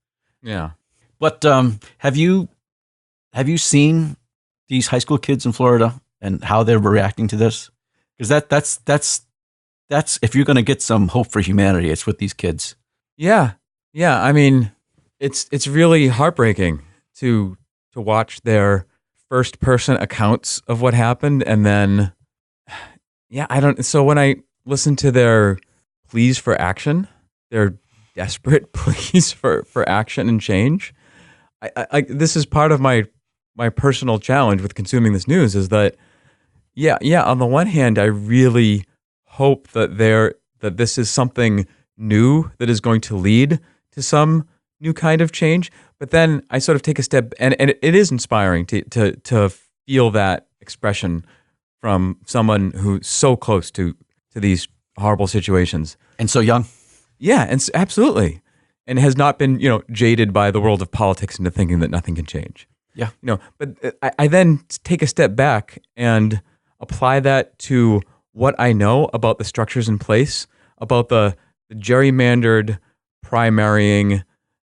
Yeah. But have you seen these high school kids in Florida and how they're reacting to this? Because that's if you're going to get some hope for humanity, it's with these kids. Yeah. Yeah. I mean, it's really heartbreaking to watch their first person accounts of what happened. And then, so when I listen to their pleas for action, their desperate pleas for action and change, I this is part of my personal challenge with consuming this news is that, on the one hand, I really hope that this is something new that is going to lead to some new kind of change. But then I sort of take a step, and it is inspiring to feel that expression from someone who's so close to these horrible situations. And so young. Yeah, and absolutely. And has not been, jaded by the world of politics into thinking that nothing can change. Yeah. But I then take a step back and apply that to what I know about the structures in place, about the gerrymandered, primarying,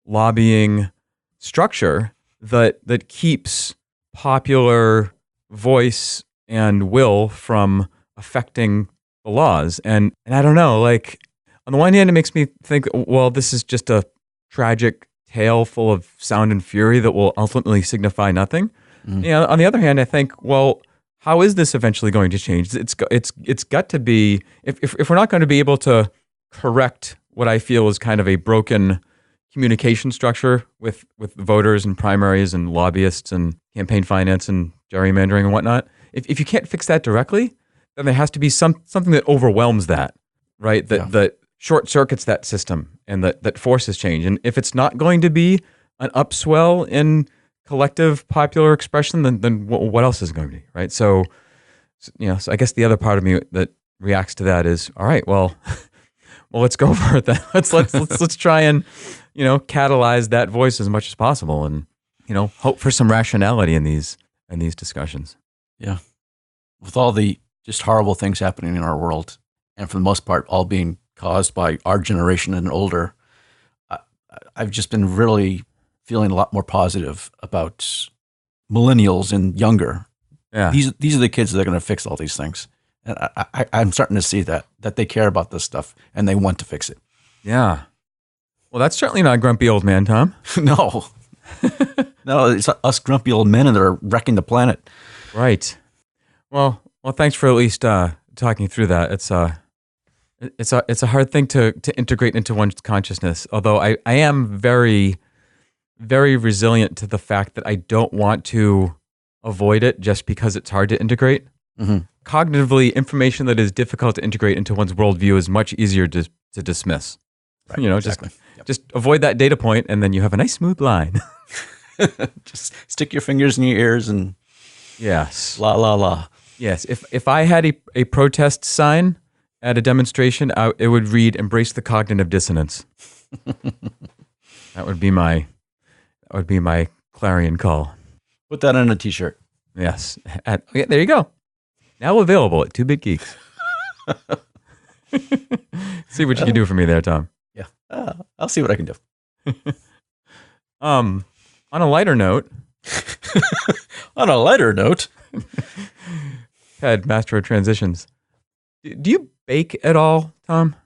lobbying structure that keeps popular voice and will from affecting the laws. And I don't know, like, on the one hand, it makes me think, well, this is just a tragic tale full of sound and fury that will ultimately signify nothing. On the other hand, I think, well, how is this eventually going to change? It's got to be, if we're not going to be able to correct what I feel is kind of a broken communication structure with voters and primaries and lobbyists and campaign finance and gerrymandering and whatnot, if you can't fix that directly, then there has to be something that overwhelms that, right? That short circuits that system and that forces change. And if it's not going to be an upswell in collective popular expression, then what else is going to be, right? So I guess the other part of me that reacts to that is, all right, well, let's go for it then. Let's try and catalyze that voice as much as possible, and hope for some rationality in these discussions. Yeah, with all the just horrible things happening in our world, and for the most part, all being caused by our generation and older, I've just been really feeling a lot more positive about millennials and younger. Yeah, these are the kids that are going to fix all these things, and I'm starting to see that they care about this stuff and they want to fix it. Yeah. Well, that's certainly not grumpy old man, Tom. No, it's us grumpy old men that are wrecking the planet. Right. Well, thanks for at least talking through that. It's a hard thing to integrate into one's consciousness. Although I am very, very resilient to the fact that I don't want to avoid it just because it's hard to integrate. Mm-hmm. Cognitively, information that is difficult to integrate into one's worldview is much easier to dismiss. Right, exactly. Just avoid that data point, and then you have a nice smooth line. Just stick your fingers in your ears and yes, la la la. Yes, if I had a protest sign at a demonstration, it would read "Embrace the cognitive dissonance." That would be my clarion call. Put that on a T-shirt. Yes, there you go. Now available at Two Big Geeks. See what you can do for me there, Tom. Yeah, I'll see what I can do. On a lighter note. On a lighter note. Head master of transitions. Do you bake at all, Tom?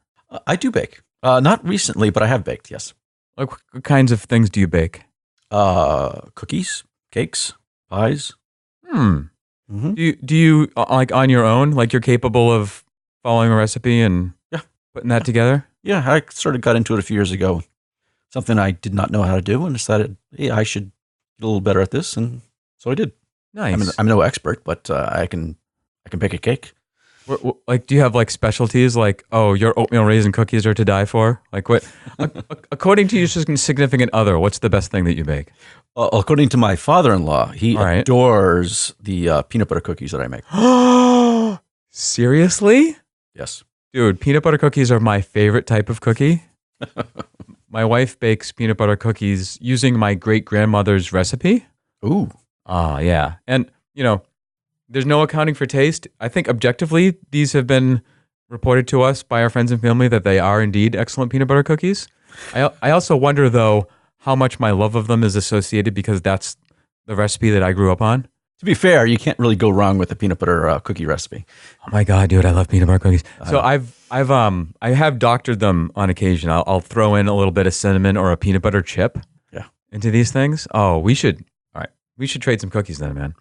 I do bake. Not recently, but I have baked, yes. Like, what kinds of things do you bake? Cookies, cakes, pies. Mm-hmm. Do you like on your own? Like, you're capable of following a recipe and putting that together? Yeah, I sort of got into it a few years ago. Something I did not know how to do, and decided, hey, I should get a little better at this, and so I did. Nice. I'm no expert, but I can bake a cake. Like, do you have like specialties? Like, oh, your oatmeal raisin cookies are to die for. Like, what? According to your significant other, what's the best thing that you bake? According to my father-in-law, he All right. adores the peanut butter cookies that I make. Seriously? Yes. Dude, peanut butter cookies are my favorite type of cookie. My wife bakes peanut butter cookies using my great-grandmother's recipe. Ooh. Yeah. And, there's no accounting for taste. I think objectively, these have been reported to us by our friends and family that they are indeed excellent peanut butter cookies. I also wonder, though, how much my love of them is associated because that's the recipe that I grew up on. To be fair, you can't really go wrong with a peanut butter cookie recipe. Oh my God, dude, I love peanut butter cookies. So I have doctored them on occasion. I'll throw in a little bit of cinnamon or a peanut butter chip into these things. Oh, we should trade some cookies then, man.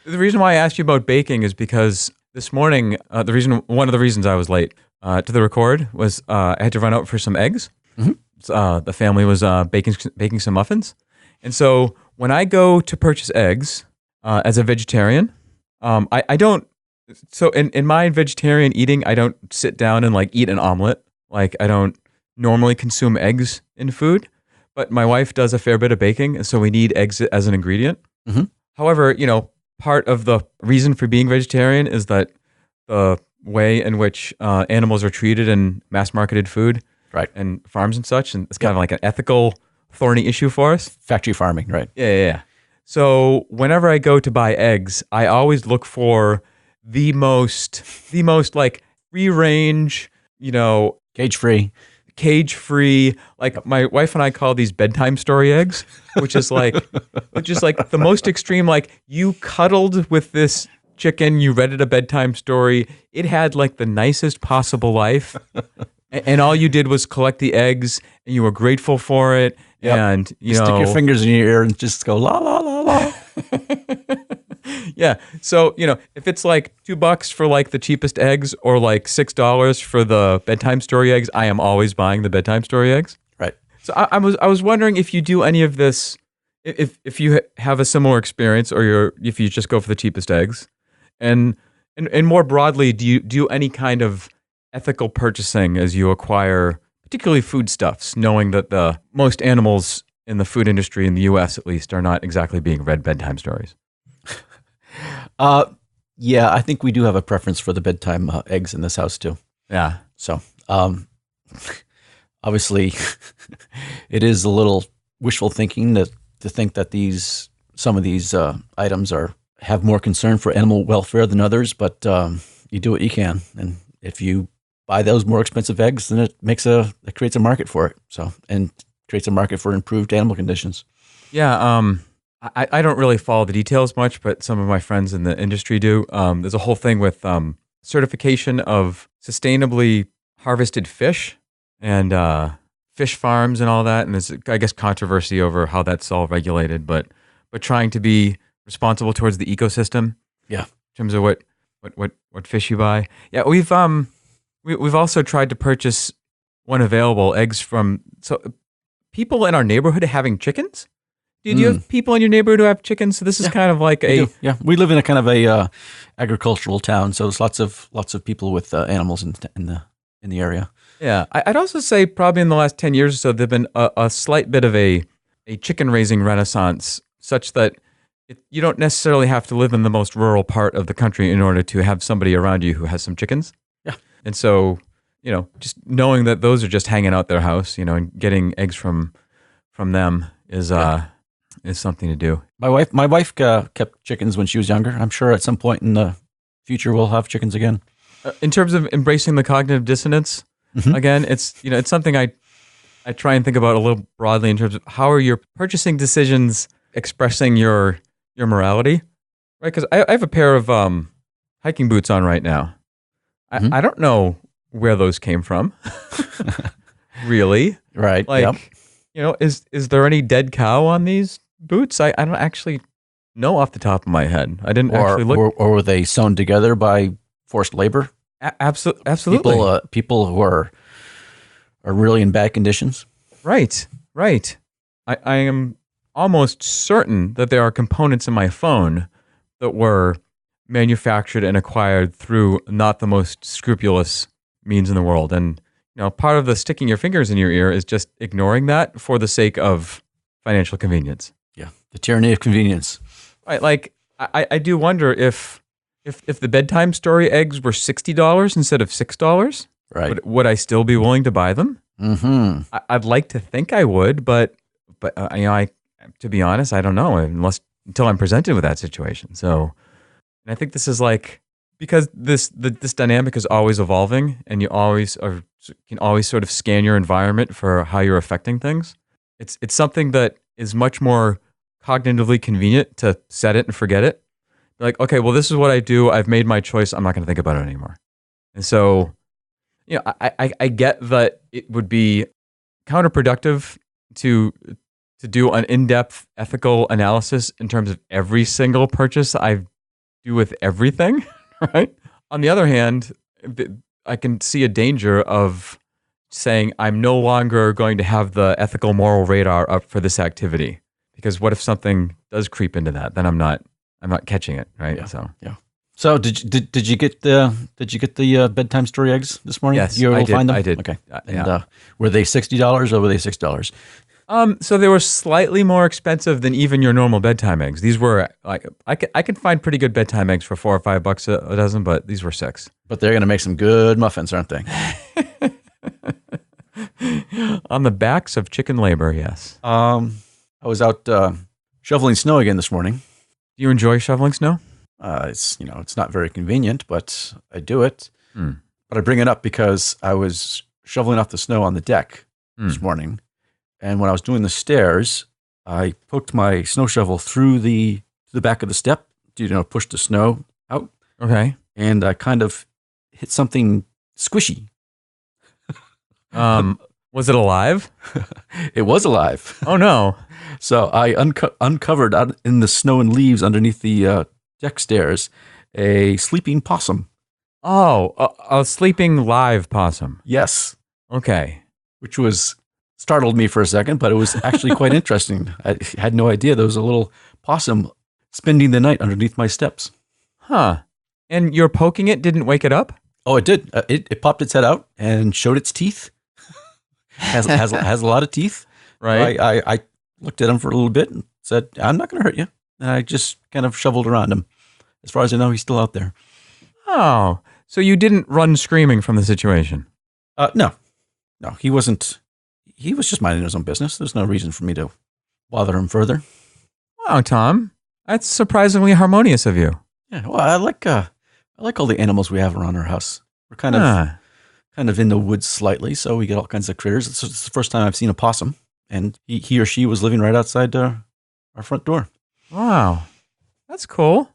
The reason why I asked you about baking is because this morning, one of the reasons I was late to the record was I had to run out for some eggs. Mm-hmm. The family was baking some muffins, and so when I go to purchase eggs as a vegetarian, I don't. So in my vegetarian eating, I don't sit down and like eat an omelet. Like I don't normally consume eggs in food, but my wife does a fair bit of baking, and so we need eggs as an ingredient. Mm-hmm. However, part of the reason for being vegetarian is that the way in which animals are treated in mass-marketed food, right, and farms and such, and it's kind of like an ethical, thorny issue for us. Factory farming, right? Yeah. So whenever I go to buy eggs, I always look for the most like free range, cage free. Like my wife and I call these bedtime story eggs, which is like the most extreme. Like you cuddled with this chicken, you read it a bedtime story. It had like the nicest possible life, and all you did was collect the eggs, and you were grateful for it. Yep. And you stick your fingers in your ear and just go la la la la. Yeah. So, if it's like $2 for like the cheapest eggs or like $6 for the bedtime story eggs, I am always buying the bedtime story eggs. Right. So I was wondering if you do any of this, if you have a similar experience or if you just go for the cheapest eggs, and more broadly, do you do any kind of ethical purchasing as you acquire particularly foodstuffs, knowing that the most animals in the food industry in the U.S. at least are not exactly being read bedtime stories? Yeah, I think we do have a preference for the bedtime eggs in this house too. Yeah. So, obviously, it is a little wishful thinking to think that some of these items have more concern for animal welfare than others. But you do what you can, and if you buy those more expensive eggs, then it creates a market for it. So, and creates a market for improved animal conditions. Yeah. I don't really follow the details much, but some of my friends in the industry do. There's a whole thing with certification of sustainably harvested fish and fish farms and all that. And there's, I guess, controversy over how that's all regulated, but trying to be responsible towards the ecosystem. Yeah. In terms of what fish you buy. Yeah, we've also tried to purchase when available eggs from people in our neighborhood having chickens. Do you have people in your neighborhood who have chickens? So this is kind of like we live in a kind of a agricultural town, so there's lots of people with animals in the area. Yeah, I'd also say probably in the last 10 years or so, there's been a slight bit of a chicken raising renaissance, such that you don't necessarily have to live in the most rural part of the country in order to have somebody around you who has some chickens. Yeah, and so just knowing that those are just hanging out their house, and getting eggs from them is something to do. My wife kept chickens when she was younger. I'm sure at some point in the future we'll have chickens again. In terms of embracing the cognitive dissonance, again, it's something I try and think about a little broadly in terms of how are your purchasing decisions expressing your morality, right? Because I have a pair of hiking boots on right now. I don't know where those came from, really. Right. Like, is there any dead cow on these boots? I don't actually know off the top of my head. I didn't actually look. Or were they sewn together by forced labor? Absolutely. People who are really in bad conditions. Right. I am almost certain that there are components in my phone that were manufactured and acquired through not the most scrupulous means in the world. And part of the sticking your fingers in your ear is just ignoring that for the sake of financial convenience. Yeah, the tyranny of convenience. Right. Like I do wonder if the bedtime story eggs were $60 instead of $6, right? Would I still be willing to buy them? Mm-hmm. I'd like to think I would, but I to be honest, I don't know until I'm presented with that situation. So, and I think this is like because this dynamic is always evolving, and you can always sort of scan your environment for how you're affecting things. It's something that is much more cognitively convenient to set it and forget it. Like, okay, well, this is what I do. I've made my choice. I'm not going to think about it anymore. And so, I get that it would be counterproductive to do an in-depth ethical analysis in terms of every single purchase I do with everything, right? On the other hand, I can see a danger of saying I'm no longer going to have the ethical moral radar up for this activity, because what if something does creep into that? Then I'm not catching it, right? Yeah. So did you get the bedtime story eggs this morning? Yes, you were able to find them? I did. Okay. Yeah. And were they $60 or were they $6? So they were slightly more expensive than even your normal bedtime eggs. These were like I could find pretty good bedtime eggs for $4 or $5 a dozen, but these were $6. But they're going to make some good muffins, aren't they? On the backs of chicken labor, yes. I was out shoveling snow again this morning. Do you enjoy shoveling snow? It's not very convenient, but I do it. But I bring it up because I was shoveling off the snow on the deck this morning, and when I was doing the stairs, I poked my snow shovel through the back of the step to push the snow out. Okay, and I kind of hit something squishy. Was it alive? It was alive. Oh no! So I uncovered out in the snow and leaves underneath the deck stairs a sleeping possum. Oh, a sleeping live possum. Yes. Okay. Which startled me for a second, but it was actually quite interesting. I had no idea there was a little possum spending the night underneath my steps. Huh. And your poking it didn't wake it up? Oh, it did. It popped its head out and showed its teeth. has a lot of teeth. Right. I looked at him for a little bit and said, "I'm not going to hurt you." And I just kind of shoveled around him. As far as I know, he's still out there. Oh, so you didn't run screaming from the situation? No, he wasn't. He was just minding his own business. There's no reason for me to bother him further. Wow, Tom, that's surprisingly harmonious of you. Yeah, well, I like all the animals we have around our house. We're kind of in the woods slightly, so we get all kinds of critters. It's the first time I've seen a possum, and he or she was living right outside our front door. Wow, that's cool.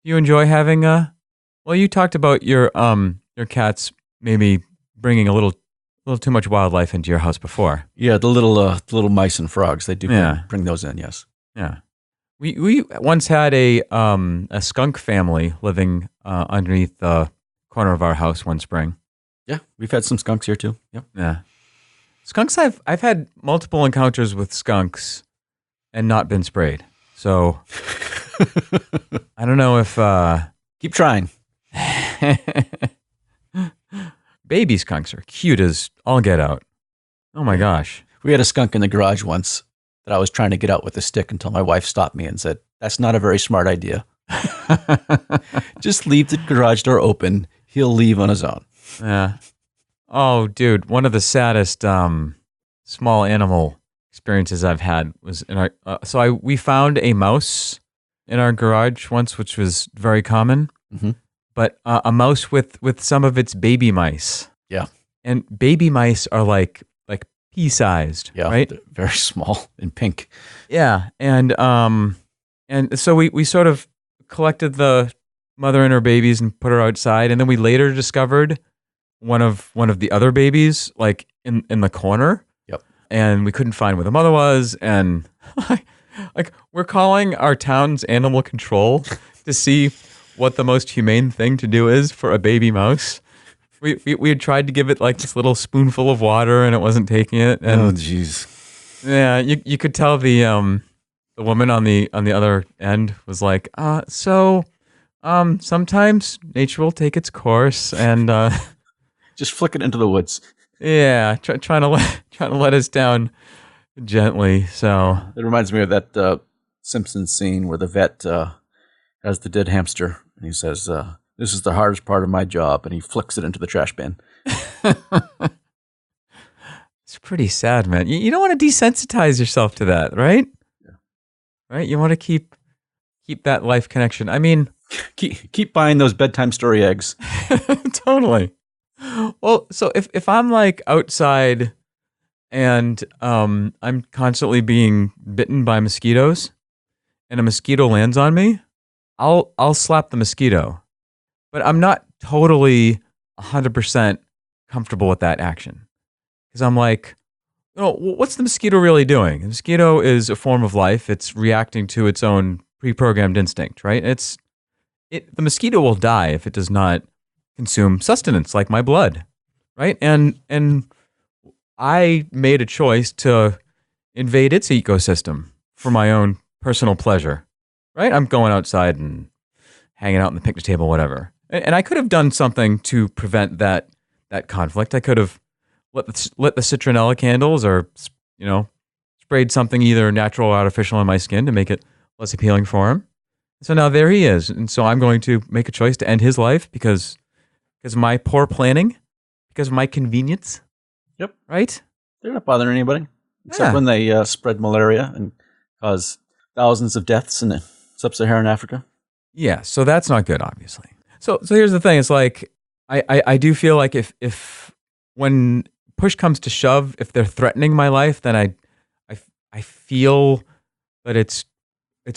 You enjoy having well, you talked about your cats maybe bringing a little too much wildlife into your house before. Yeah, the little mice and frogs. They do bring those in. Yes. Yeah. We once had a skunk family living underneath the corner of our house one spring. Yeah, we've had some skunks here too. Yep. Yeah. Skunks. I've had multiple encounters with skunks and not been sprayed. So I don't know if keep trying. Baby skunks are cute as all get out. Oh my gosh. We had a skunk in the garage once that I was trying to get out with a stick until my wife stopped me and said, "That's not a very smart idea. Just leave the garage door open. He'll leave on his own." Yeah. Oh, dude, one of the saddest small animal experiences I've had was in our. We found a mouse in our garage once, which was very common. Mm-hmm. But a mouse with some of its baby mice. Yeah. And baby mice are like pea-sized, right? They're very small and pink. Yeah. And so we sort of collected the mother and her babies and put her outside, and then we later discovered one of the other babies like in the corner. Yep. And we couldn't find where the mother was, and like we're calling our town's animal control to see what the most humane thing to do is for a baby mouse. We had tried to give it like this little spoonful of water, and it wasn't taking it. And Oh, jeez. yeah, you could tell the woman on the other end was like, sometimes nature will take its course, and Just flick it into the woods. yeah, trying to let us down gently. So It reminds me of that Simpsons scene where the vet has the dead hamster, and he says, "This is the hardest part of my job," and he flicks it into the trash bin. it's pretty sad, man. You don't want to desensitize yourself to that, right? Yeah. Right. You want to keep that life connection. I mean, Keep buying those bedtime story eggs. totally. Well, so if I'm like outside and I'm constantly being bitten by mosquitoes and a mosquito lands on me, I'll slap the mosquito. But I'm not totally 100% comfortable with that action. Because I'm like, what's the mosquito really doing? The mosquito is a form of life. It's reacting to its own pre-programmed instinct, right? The mosquito will die if it does not consume sustenance like my blood, right? And I made a choice to invade its ecosystem for my own personal pleasure, right? I'm going outside and hanging out on the picnic table, whatever. And I could have done something to prevent that conflict. I could have lit the citronella candles, or sprayed something either natural or artificial on my skin to make it less appealing for him. So now there he is, and so I'm going to make a choice to end his life because of my poor planning, because of my convenience. Yep. Right? They're not bothering anybody, except when they spread malaria and cause thousands of deaths in sub-Saharan Africa. Yeah, so that's not good, obviously. So here's the thing. It's like, I do feel like if when push comes to shove, if they're threatening my life, then I feel that it's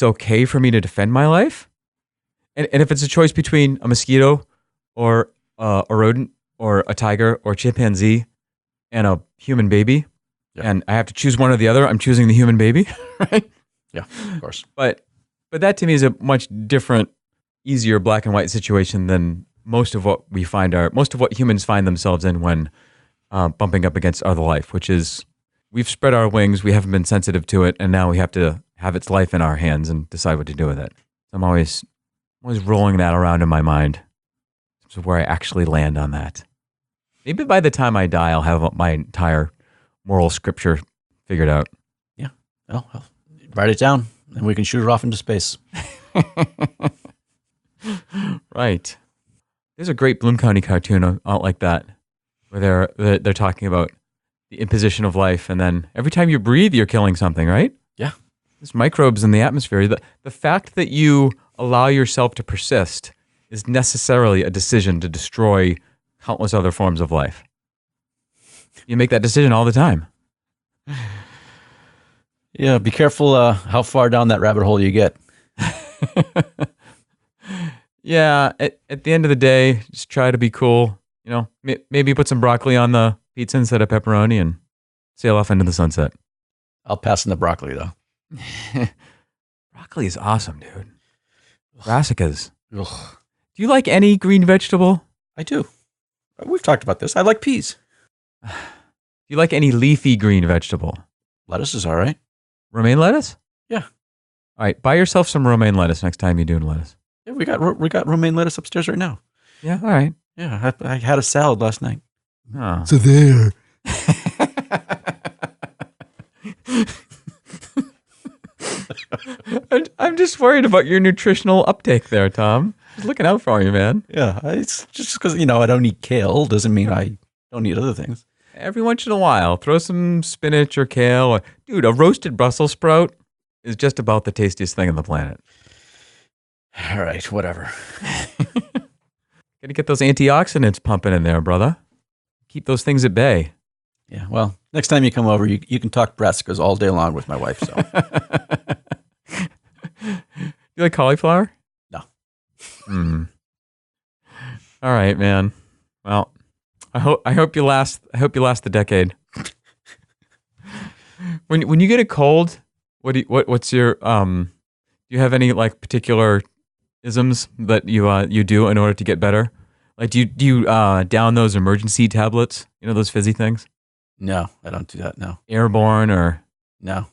okay for me to defend my life. And if it's a choice between a mosquito or a rodent or a tiger or a chimpanzee and a human baby, and I have to choose one or the other, I'm choosing the human baby, right? Yeah, of course. But that to me is a much different, easier black and white situation than most of what humans find themselves in when bumping up against other life, which is we've spread our wings, we haven't been sensitive to it, and now we have to have its life in our hands and decide what to do with it. I'm always rolling that around in my mind. This is where I actually land on that. Maybe by the time I die, I'll have my entire moral scripture figured out. Yeah. Well, write it down, and we can shoot it off into space. Right. There's a great Bloom County cartoon out like that, where they're talking about the imposition of life, and then every time you breathe, you're killing something, right? Yeah. There's microbes in the atmosphere. The fact that you allow yourself to persist is necessarily a decision to destroy countless other forms of life. You make that decision all the time. Yeah, be careful how far down that rabbit hole you get. Yeah, at the end of the day, just try to be cool. Maybe put some broccoli on the pizza instead of pepperoni and sail off into the sunset. I'll pass on the broccoli, though. Broccoli is awesome, dude. Brassicas. Ugh. Do you like any green vegetable? I do. We've talked about this. I like peas. Do you like any leafy green vegetable? Lettuce is all right. Romaine lettuce? Yeah. All right, buy yourself some romaine lettuce next time you're doing lettuce. Yeah, we got romaine lettuce upstairs right now. Yeah, all right. Yeah, I had a salad last night. Oh. So there. I'm just worried about your nutritional uptake there, Tom. Just looking out for you, man. Yeah, it's just because, I don't eat kale doesn't mean I don't eat other things. Every once in a while, throw some spinach or kale. Dude, a roasted Brussels sprout is just about the tastiest thing on the planet. All right, whatever. Gotta get those antioxidants pumping in there, brother. Keep those things at bay. Yeah, well, next time you come over, you can talk brassicas all day long with my wife. So, you like cauliflower? No. All right, man. Well, I hope you last the decade. When you get a cold, what's your do you have any like particular isms that you do in order to get better? Like, do you down those emergency tablets? You know, those fizzy things? No, I don't do that. No, Airborne or no,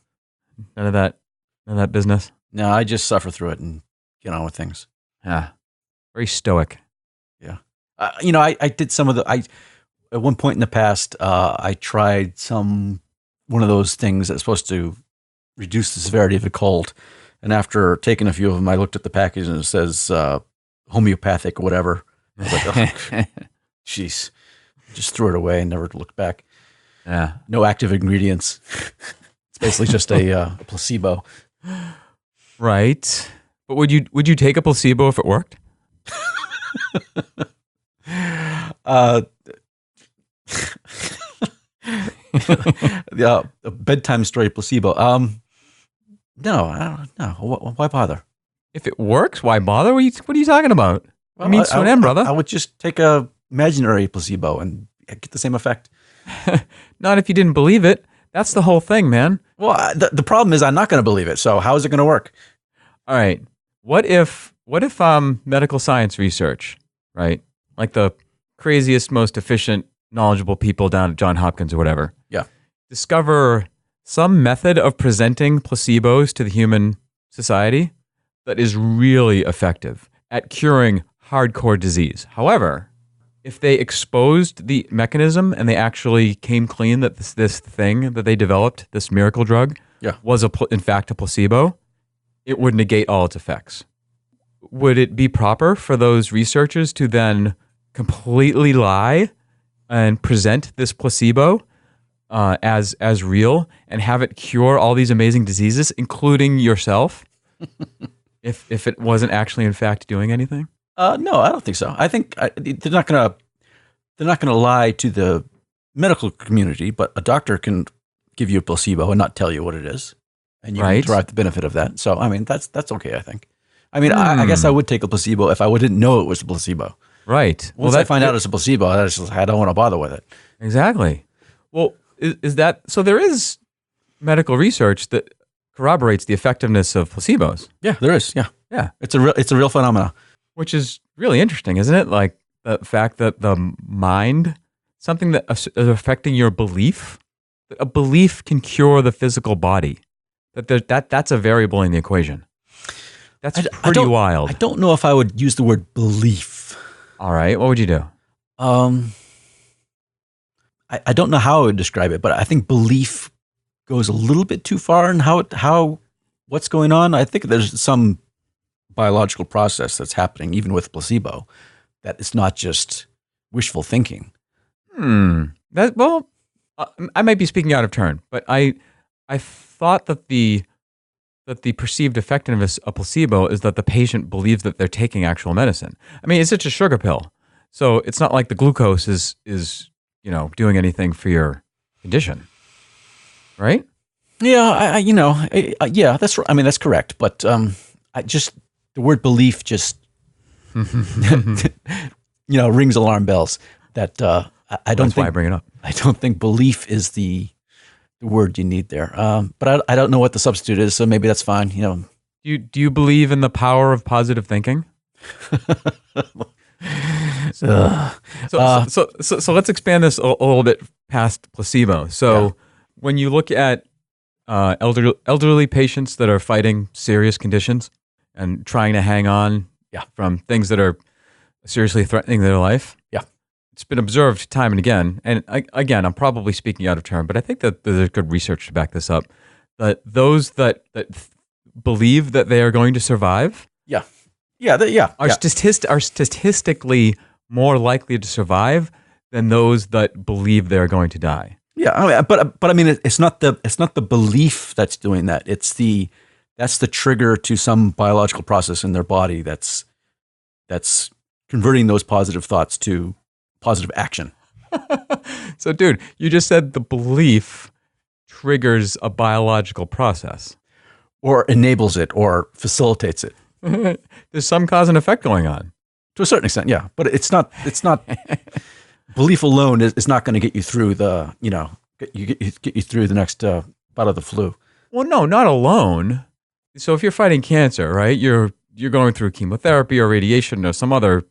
none of that business? no. I just suffer through it and get on with things. Yeah. Very stoic. Yeah. I did some of at one point in the past, I tried one of those things that's supposed to reduce the severity of a cold. And after taking a few of them, I looked at the package and it says homeopathic or whatever. I was like, oh, jeez. Just threw it away and never looked back. Yeah. No active ingredients. It's basically just a placebo. Right. But would you take a placebo if it worked? Yeah, a bedtime story placebo. No, I don't know. Why bother? If it works, why bother? What are you talking about? Well, I mean, to an end, brother. I would just take a imaginary placebo and get the same effect. Not if you didn't believe it. That's the whole thing, man. Well, the problem is I'm not going to believe it. So how is it going to work? All right. What if medical science research, right? Like the craziest, most efficient, knowledgeable people down at Johns Hopkins or whatever. Yeah. Discover some method of presenting placebos to the human society that is really effective at curing hardcore disease. However, if they exposed the mechanism and they actually came clean that this thing that they developed, this miracle drug, was in fact a placebo, it would negate all its effects. Would it be proper for those researchers to then completely lie and present this placebo as real and have it cure all these amazing diseases, including yourself, if it wasn't actually in fact doing anything? No, I don't think so. I think they're not going to lie to the medical community, but a doctor can give you a placebo and not tell you what it is, and you can derive the benefit of that. So, I mean, that's okay. I think. I mean, I guess I would take a placebo if I didn't know it was a placebo. Right. Once I find out it's a placebo, I don't want to bother with it. Exactly. Well, is that so? There is medical research that corroborates the effectiveness of placebos. Yeah, there is. Yeah, yeah. It's a real phenomenon. Which is really interesting, isn't it? Like the fact that the mind, something that is affecting your belief, that a belief can cure the physical body. That's a variable in the equation. That's pretty wild. I don't know if I would use the word belief. All right, what would you do? I don't know how I would describe it, but I think belief goes a little bit too far in what's going on. I think there's some biological process that's happening, even with placebo, that it's not just wishful thinking. I might be speaking out of turn, but I thought that the perceived effectiveness of placebo is that the patient believes that they're taking actual medicine. I mean, it's just a sugar pill, so it's not like the glucose is doing anything for your condition, right? Yeah, yeah, that's right. I mean, that's correct, but the word belief just rings alarm bells. That I don't That's think why I bring it up. I don't think belief is the word you need there. But I don't know what the substitute is, so maybe that's fine. Do you believe in the power of positive thinking? So let's expand this a little bit past placebo. So when you look at elderly patients that are fighting serious conditions and trying to hang on from things that are seriously threatening their life, it's been observed time and again. And again, I'm probably speaking out of turn, but I think that there's good research to back this up. That those that believe that they are going to survive, are statistically more likely to survive than those that believe they're going to die. Yeah, I mean, but I mean, it's not the belief that's doing that. That's the trigger to some biological process in their body that's converting those positive thoughts to positive action. So, dude, you just said the belief triggers a biological process, or enables it, or facilitates it. There's some cause and effect going on. To a certain extent, yeah. But it's not belief alone is not going to get you through get you through the next bout of the flu. Well, no, not alone. So if you're fighting cancer, right, you're you're going through chemotherapy or radiation or some other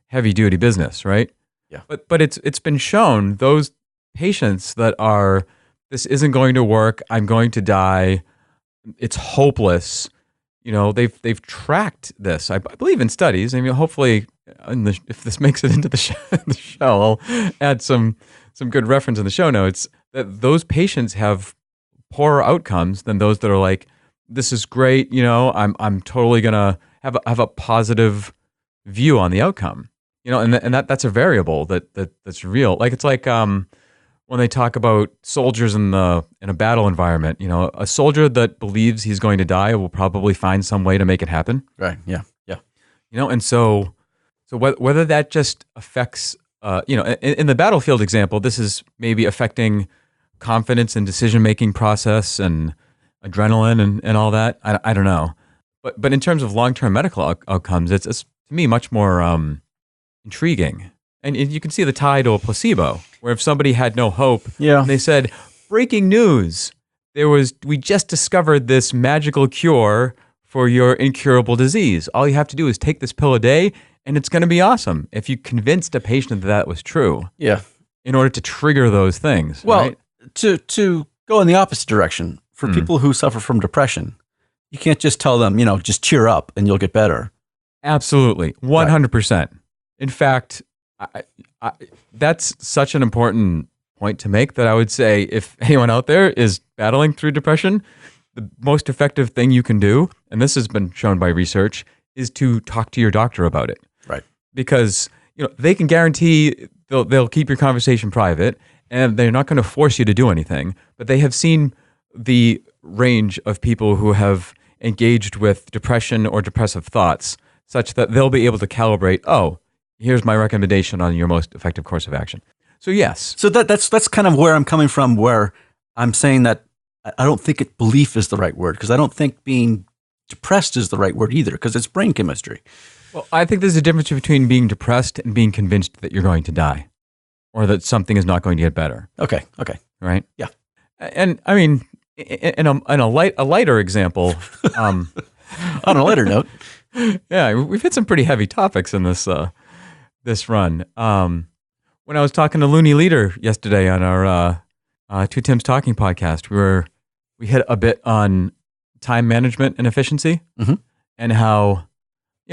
heavy duty business, right? Yeah. But it's been shown those patients that are, this isn't going to work, I'm going to die, it's hopeless. They've tracked this. I believe in studies. I mean, hopefully, if this makes it into the show, I'll add some good reference in the show notes, that those patients have poorer outcomes than those that are like, this is great, I'm totally gonna have a positive view on the outcome. And that's a variable that's real. Like it's like when they talk about soldiers in a battle environment, a soldier that believes he's going to die will probably find some way to make it happen. Right. Yeah. Yeah. And so whether that just affects, in the battlefield example, this is maybe affecting confidence and decision-making process and adrenaline and all that. I don't know. But in terms of long-term medical outcomes, it's to me much more intriguing. And you can see the tie to a placebo, where if somebody had no hope, and they said, breaking news, we just discovered this magical cure for your incurable disease. All you have to do is take this pill a day, and it's going to be awesome. If you convinced a patient that was true, in order to trigger those things. Well, right? to go in the opposite direction, for people who suffer from depression, you can't just tell them, just cheer up and you'll get better. Absolutely, 100%. Right. In fact, that's such an important point to make that I would say if anyone out there is battling through depression, the most effective thing you can do, and this has been shown by research, is to talk to your doctor about it. Right. Because they can guarantee they'll keep your conversation private, and they're not going to force you to do anything, but they have seen the range of people who have engaged with depression or depressive thoughts such that they'll be able to calibrate, here's my recommendation on your most effective course of action. So yes. So that's kind of where I'm coming from, where I'm saying that I don't think belief is the right word, because I don't think being depressed is the right word either, because it's brain chemistry. Well, I think there's a difference between being depressed and being convinced that you're going to die or that something is not going to get better. Okay. Right? Yeah. And I mean, in a lighter example, on a lighter note, yeah, we've hit some pretty heavy topics in this run. When I was talking to Looney Leader yesterday on our Two Tims Talking podcast, we hit a bit on time management and efficiency, and how,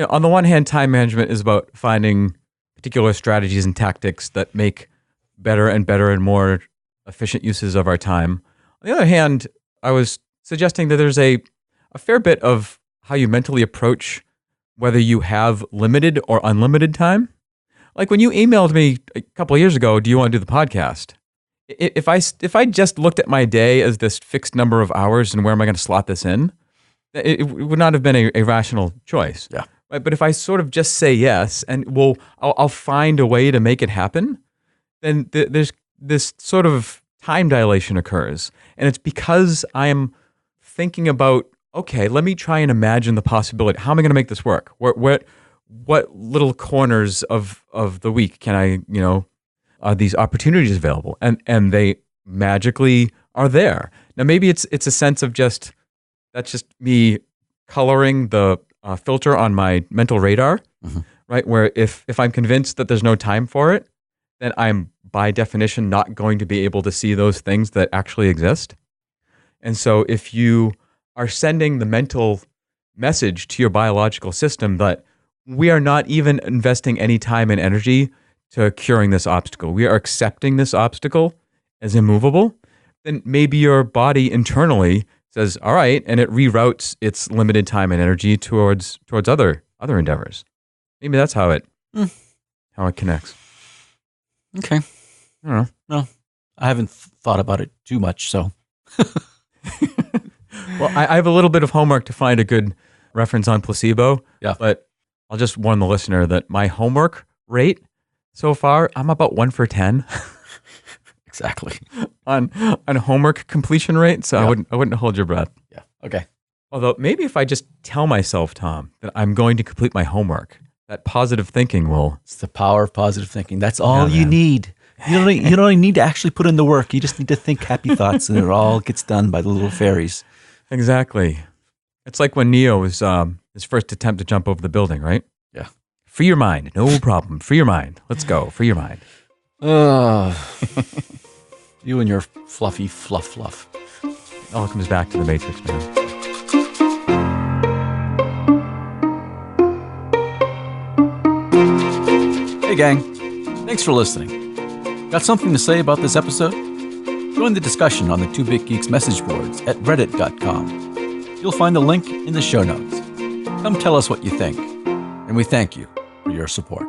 on the one hand, time management is about finding particular strategies and tactics that make better and more efficient uses of our time. On the other hand, I was suggesting that there's a fair bit of how you mentally approach whether you have limited or unlimited time. Like when you emailed me a couple of years ago, do you want to do the podcast? If I just looked at my day as this fixed number of hours and where am I going to slot this in, it would not have been a rational choice. Yeah. Right? But if I sort of just say yes and I'll find a way to make it happen, then there's this sort of time dilation occurs. And it's because I'm thinking about, okay, let me try and imagine the possibility. How am I going to make this work? What little corners of the week can I, are these opportunities available? And they magically are there. Now, maybe it's a sense of that's just me coloring the filter on my mental radar, right? Where if I'm convinced that there's no time for it, then I'm by definition not going to be able to see those things that actually exist. And so if you are sending the mental message to your biological system that we are not even investing any time and energy to curing this obstacle, we are accepting this obstacle as immovable, then maybe your body internally says, all right, and it reroutes its limited time and energy towards other endeavors. Maybe that's how it connects. Okay. I don't know. No, I haven't thought about it too much, so. Well, I have a little bit of homework to find a good reference on placebo. Yeah. But I'll just warn the listener that my homework rate so far, I'm about 1 for 10. Exactly. on homework completion rate, so Yeah. I wouldn't hold your breath. Yeah. Okay. Although maybe if I just tell myself, Tom, that I'm going to complete my homework, that positive thinking will. It's the power of positive thinking. That's all Yeah, you man. need. You don't even need to actually put in the work. You just need to think happy thoughts, and it all gets done by the little fairies. Exactly. It's like when Neo was his first attempt to jump over the building, right? Yeah. Free your mind. No problem. Free your mind. Let's go. Free your mind. You and your fluffy fluff. It all comes back to the Matrix, man. Hey, gang. Thanks for listening. Got something to say about this episode? Join the discussion on the Two Big Geeks message boards at reddit.com. You'll find the link in the show notes. Come tell us what you think, and we thank you for your support.